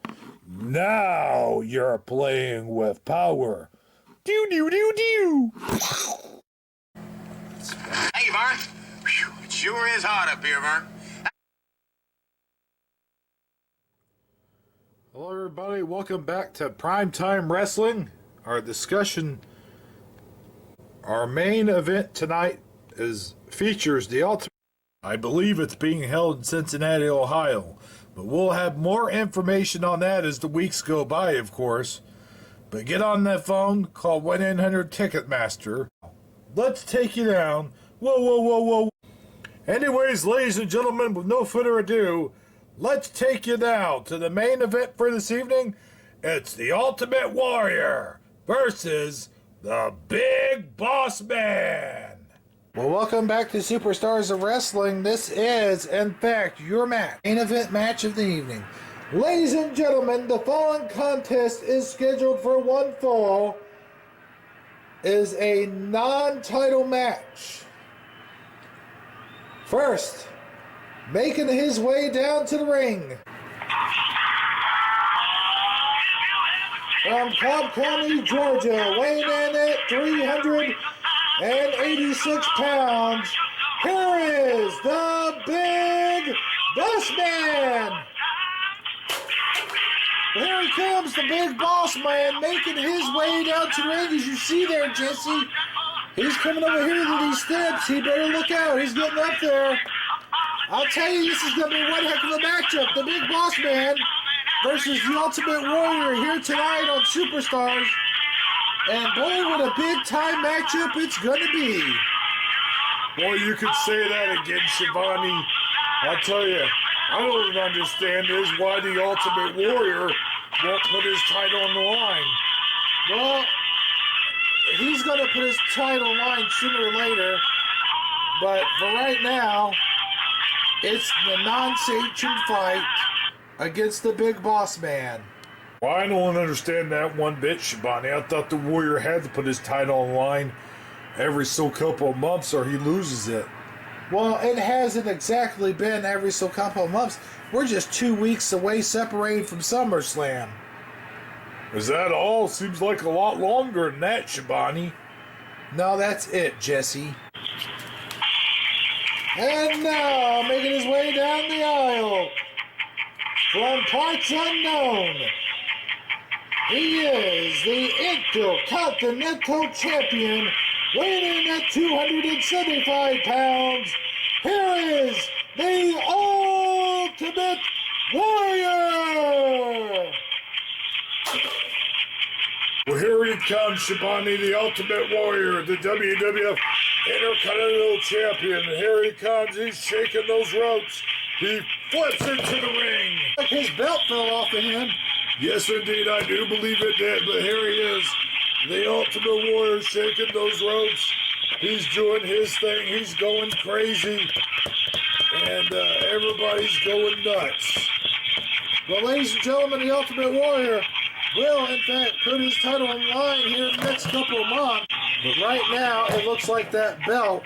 Now you're playing with power. Do. Hey, Vern. It sure is hot up here, Vern. Hello everybody, welcome back to Primetime Wrestling. Our main event tonight features the ultimate. I believe it's being held in Cincinnati, Ohio. But we'll have more information on that as the weeks go by, of course. But get on that phone, call 1-800-Ticketmaster. Let's take you down. Whoa. Anyways, ladies and gentlemen, with no further ado, let's take you now to the main event for this evening. It's the Ultimate Warrior versus the Big Boss Man. Well, welcome back to Superstars of Wrestling. This is, in fact, your main event match of the evening. Ladies and gentlemen, the following contest is scheduled for one fall. Is a non-title match. First, making his way down to the ring. From Cobb County, Georgia, weighing in at 386 pounds, here is the Big Boss Man. Here he comes, the Big Boss Man, making his way down to the ring. As you see there, Jesse, he's coming over here to these steps. He better look out. He's getting up there. I'll tell you, this is going to be one heck of a matchup. The Big Boss Man versus the Ultimate Warrior here tonight on Superstars. And boy, what a big-time matchup it's going to be. Boy, you could say that again, Shivani. I'll tell you, I don't understand is why the Ultimate Warrior won't put his title on the line. Well, he's going to put his title on the line sooner or later. But for right now, it's the non-sanctioned fight against the Big Boss Man. Well, I don't understand that one bit, Shivani. I thought the Warrior had to put his title on the line every so couple of months or he loses it. Well, it hasn't exactly been every so couple of months. We're just 2 weeks away separated from SummerSlam. Is that all? Seems like a lot longer than that, Shivani. No, that's it, Jesse. And now, making his way down the aisle, from parts unknown, he is the Intercontinental Champion, weighing at 275 pounds. Here is the Ultimate Warrior! Well, here he comes, Shivani, the Ultimate Warrior, the WWF Intercontinental Champion. Here he comes. He's shaking those ropes. He flips into the ring. Like his belt fell off of him. Yes, indeed, I do believe it did. But here he is, the Ultimate Warrior, shaking those ropes. He's doing his thing. He's going crazy. And everybody's going nuts. Well, ladies and gentlemen, the Ultimate Warrior will, in fact, put his title on the line here in the next couple of months. But right now, it looks like that belt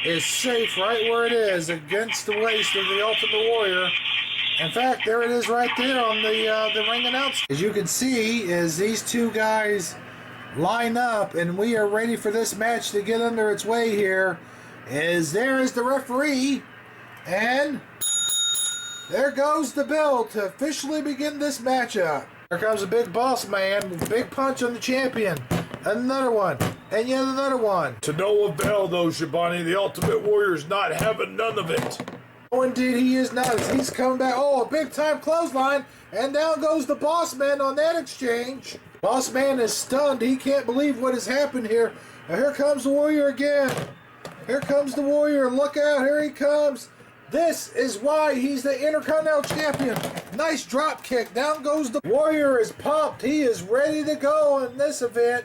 is safe right where it is, against the waist of the Ultimate Warrior. In fact, there it is right there on the ring announcement. As you can see, as these two guys line up, and we are ready for this match to get under its way here, there is the referee, and there goes the bell to officially begin this matchup. Here comes the Big Boss Man with a big punch on the champion. Another one, and yet another one. To no avail, though, Shivani. The Ultimate Warrior's not having none of it. Oh, indeed, he is not. As he's coming back. Oh, a big-time clothesline, and down goes the Boss Man on that exchange. Boss Man is stunned. He can't believe what has happened here. Now, here comes the Warrior again. Here comes the Warrior. Look out. Here he comes. This is why he's the Intercontinental Champion. Nice drop kick. Down goes the Warrior. Is pumped. He is ready to go in this event.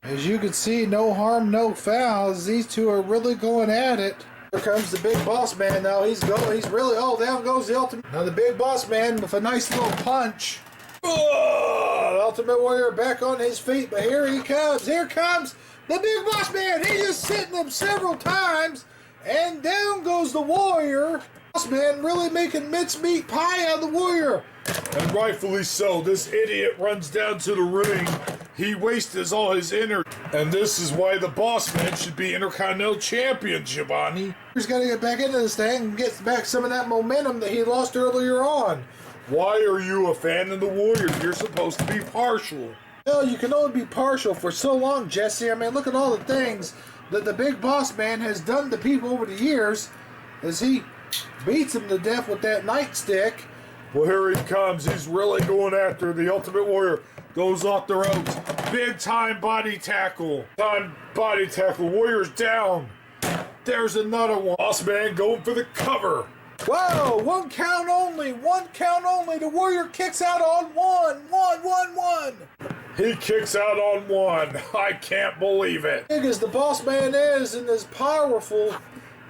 As you can see, no harm, no fouls. These two are really going at it. Here comes the Big Boss Man now. He's really, down goes the Ultimate. Now the Big Boss Man with a nice little punch. Oh, the Ultimate Warrior back on his feet, but here he comes. Here comes the Big Boss Man. He just sitting him several times. And down goes the Warrior. Boss Man really making mincemeat pie out of the Warrior. And rightfully so. This idiot runs down to the ring. He wastes all his energy. And this is why the Boss Man should be Intercontinental Champion, Shivani. He's got to get back into this thing and get back some of that momentum that he lost earlier on. Why are you a fan of the Warrior? You're supposed to be partial. No, you can only be partial for so long, Jesse. I mean, look at all the things that the Big Boss Man has done to people over the years as he beats them to death with that nightstick. Well, here he comes. He's really going after the Ultimate Warrior. Goes off the ropes. Big time body tackle. Warrior's down. There's another one. Boss Man going for the cover. Whoa, 1 count only. 1 count only. The Warrior kicks out on one. He kicks out on one. I can't believe it. Big as the Boss Man is and is powerful,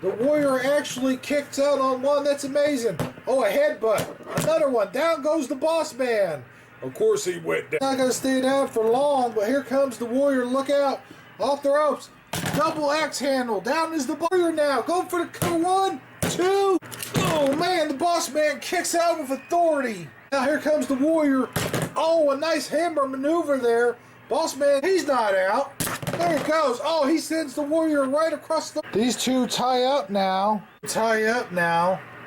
the Warrior actually kicks out on one. That's amazing. Oh, a headbutt. Another one. Down goes the Boss Man. Of course he went down. Not going to stay down for long, but here comes the Warrior. Look out. Off the ropes. Double axe handle. Down is the Warrior now. Go for the cover. 1, 2. Oh, man. The Boss Man kicks out with authority. Now here comes the Warrior. Oh, a nice hammer maneuver there. Boss Man, he's not out. There he goes. Oh, he sends the Warrior right across the... These two tie up now.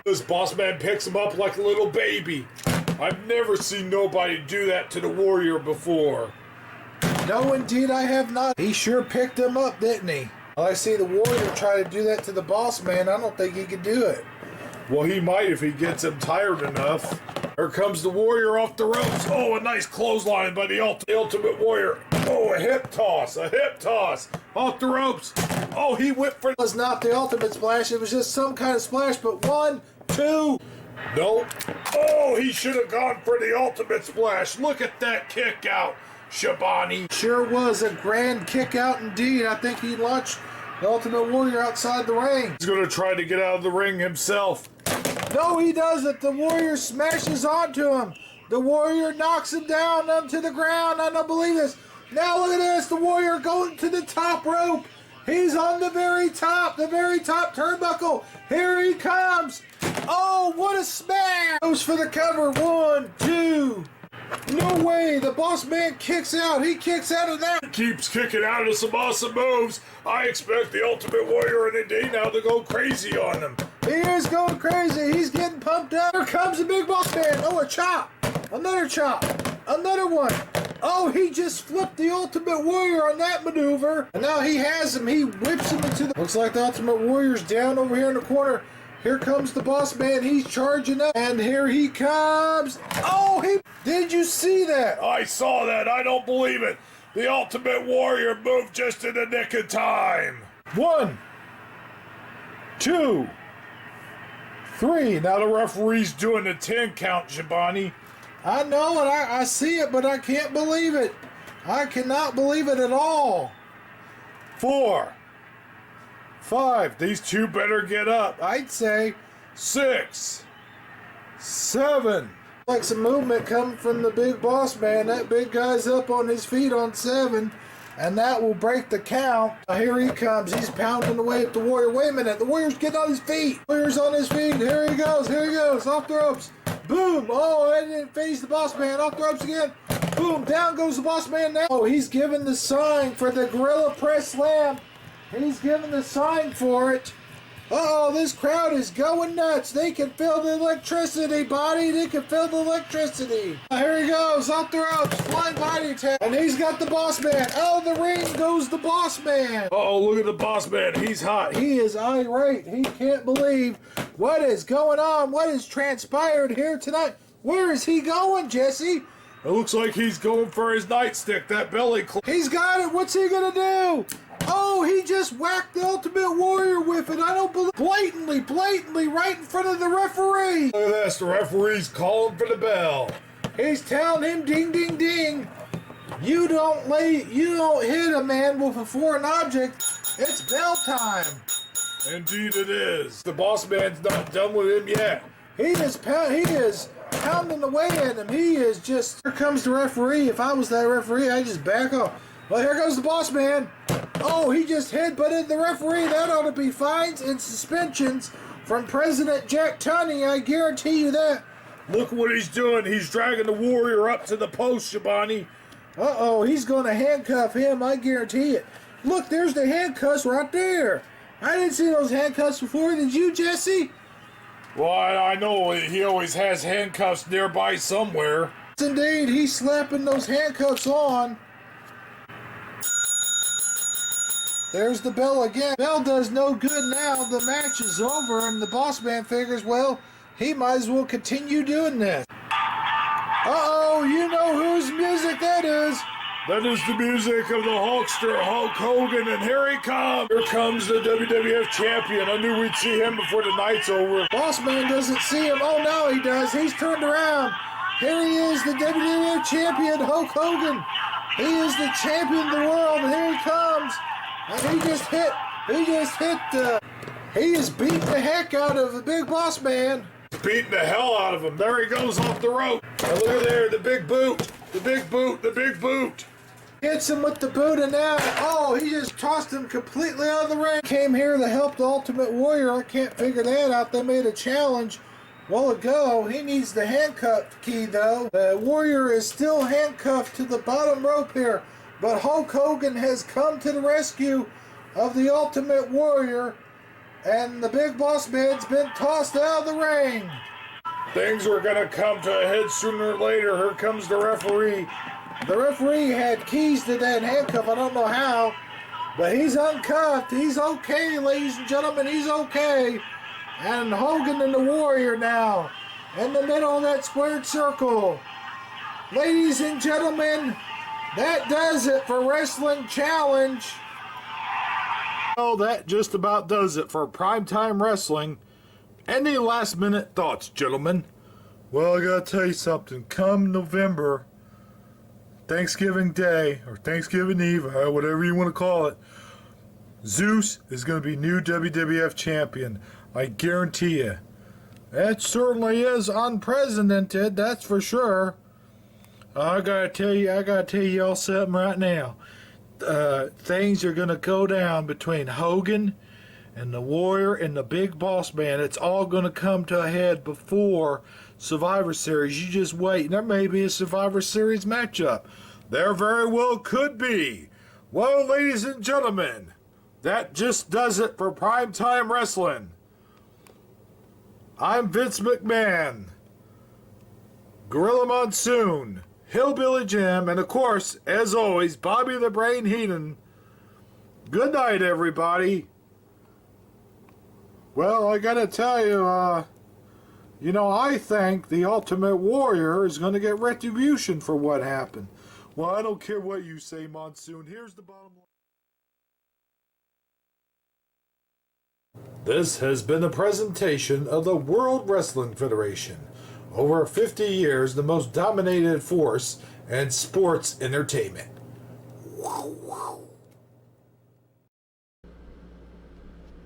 This Boss Man picks him up like a little baby. I've never seen nobody do that to the Warrior before. No, indeed, I have not. He sure picked him up, didn't he? I see the Warrior try to do that to the boss man. I don't think he could do it. Well, he might if he gets him tired enough. Here comes the Warrior off the ropes. Oh, a nice clothesline by the Ultimate Warrior. Oh, a hip toss. Off the ropes. Oh, he whipped for... It was not the ultimate splash. It was just some kind of splash, but 1, 2... Nope. Oh, he should have gone for the ultimate splash. Look at that kick out, Shabani. Sure was a grand kick out indeed. I think he launched the Ultimate Warrior outside the ring. He's going to try to get out of the ring himself. No, he doesn't. The Warrior smashes onto him. The Warrior knocks him down onto the ground. I don't believe this. Now look at this. The Warrior going to the top rope. He's on the very top turnbuckle. Here he comes. Oh, what a smash! Goes for the cover. 1, 2. No way. The boss man kicks out. He kicks out of that. Keeps kicking out of some awesome moves. I expect the Ultimate Warrior and Indy now to go crazy on him. He is going crazy. He's getting pumped up. Here comes the big boss man. Oh, a chop. Another chop. Another one. Oh, he just flipped the Ultimate Warrior on that maneuver. And now he has him. He whips him into the... Looks like the Ultimate Warrior's down over here in the corner. Here comes the boss man. He's charging up. And here he comes. Oh, he... Did you see that? I saw that. I don't believe it. The Ultimate Warrior moved just in the nick of time. 1, 2, 3. Now the referee's doing the 10 count, Shabani. I know it. I see it, but I can't believe it. I cannot believe it at all. 4, 5. These two better get up. I'd say 6, 7. like some movement coming from the big boss man. That big guy's up on his feet on 7, and that will break the count. Here he comes. He's pounding away at the Warrior. Wait a minute. The Warrior's getting on his feet. Warrior's on his feet. Here he goes. Here he goes. Off the ropes. Boom. Oh, I didn't phase the boss man. Off the ropes again. Boom. Down goes the boss man now. Oh, he's giving the sign for the Gorilla Press Slam. He's giving the sign for it. Uh-oh, this crowd is going nuts. They can feel the electricity, buddy. They can feel the electricity. Here he goes, off the ropes, flying body attack. And he's got the boss man. Out of the ring goes the boss man. Uh-oh, look at the boss man. He's hot. He is irate. He can't believe what is going on, what has transpired here tonight. Where is he going, Jesse? It looks like he's going for his nightstick, that belly club. He's got it. What's he going to do? Oh, he just whacked the Ultimate Warrior with it. I don't believe... Blatantly, right in front of the referee. Look at this. The referee's calling for the bell. He's telling him, ding, ding, ding. You don't hit a man with a foreign object. It's bell time. Indeed it is. The boss man's not done with him yet. He is pounding away at him. He is just... Here comes the referee. If I was that referee, I'd just back off. Well, here goes the boss man. Oh, he just headbutted the referee. That ought to be fines and suspensions from President Jack Tunney. I guarantee you that. Look what he's doing. He's dragging the Warrior up to the post, Shabani. Uh-oh, he's going to handcuff him. I guarantee it. Look, there's the handcuffs right there. I didn't see those handcuffs before. Did you, Jesse? Well, I know he always has handcuffs nearby somewhere. Yes, indeed. He's slapping those handcuffs on. There's the bell again. Bell does no good now. The match is over, and the boss man figures, well, he might as well continue doing this. Uh-oh, you know whose music that is. That is the music of the Hulkster, Hulk Hogan, and here he comes. Here comes the WWF champion. I knew we'd see him before the night's over. Boss man doesn't see him. Oh, now he does. He's turned around. Here he is, the WWF champion, Hulk Hogan. He is the champion of the world, and here he comes. And he is beating the heck out of the big boss man. Beating the hell out of him. There he goes off the rope. And look at there, the big boot. The big boot. Hits him with the boot, and now, oh, he just tossed him completely out of the ring. Came here to help the Ultimate Warrior. I can't figure that out. They made a challenge a while ago. He needs the handcuff key, though. The Warrior is still handcuffed to the bottom rope here. But Hulk Hogan has come to the rescue of the Ultimate Warrior, and the big boss man's been tossed out of the ring. Things were going to come to a head sooner or later. Here comes the referee. The referee had keys to that handcuff. I don't know how, But he's uncuffed. He's okay, ladies and gentlemen. He's okay. And Hogan and the Warrior now in the middle of that squared circle. Ladies and gentlemen, that does it for Wrestling Challenge. Well, that just about does it for Primetime Wrestling. Any last minute thoughts, gentlemen? Well, I gotta tell you something. Come November, Thanksgiving Day, or Thanksgiving Eve, or whatever you want to call it, Zeus is going to be new WWF champion. I guarantee you. That certainly is unprecedented, that's for sure. I gotta tell you all something right now. Things are going to go down between Hogan and the Warrior and the Big Boss Man. It's all going to come to a head before Survivor Series. You just wait. There may be a Survivor Series matchup. There very well could be. Well, ladies and gentlemen, that just does it for Primetime Wrestling. I'm Vince McMahon, Gorilla Monsoon, Hillbilly Jim, and of course, as always, Bobby the Brain Heenan. Good night, everybody. Well, I gotta tell you, I think the Ultimate Warrior is gonna get retribution for what happened. Well, I don't care what you say, Monsoon. Here's the bottom line. This has been a presentation of the World Wrestling Federation. Over 50 years, the most dominated force in sports entertainment.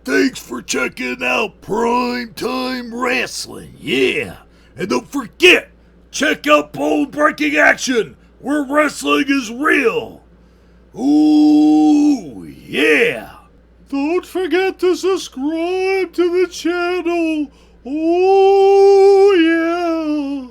Thanks for checking out Primetime Wrestling, yeah. And don't forget, check out Bold Breaking Action, where wrestling is real. Ooh, yeah. Don't forget to subscribe to the channel. Oh, yeah.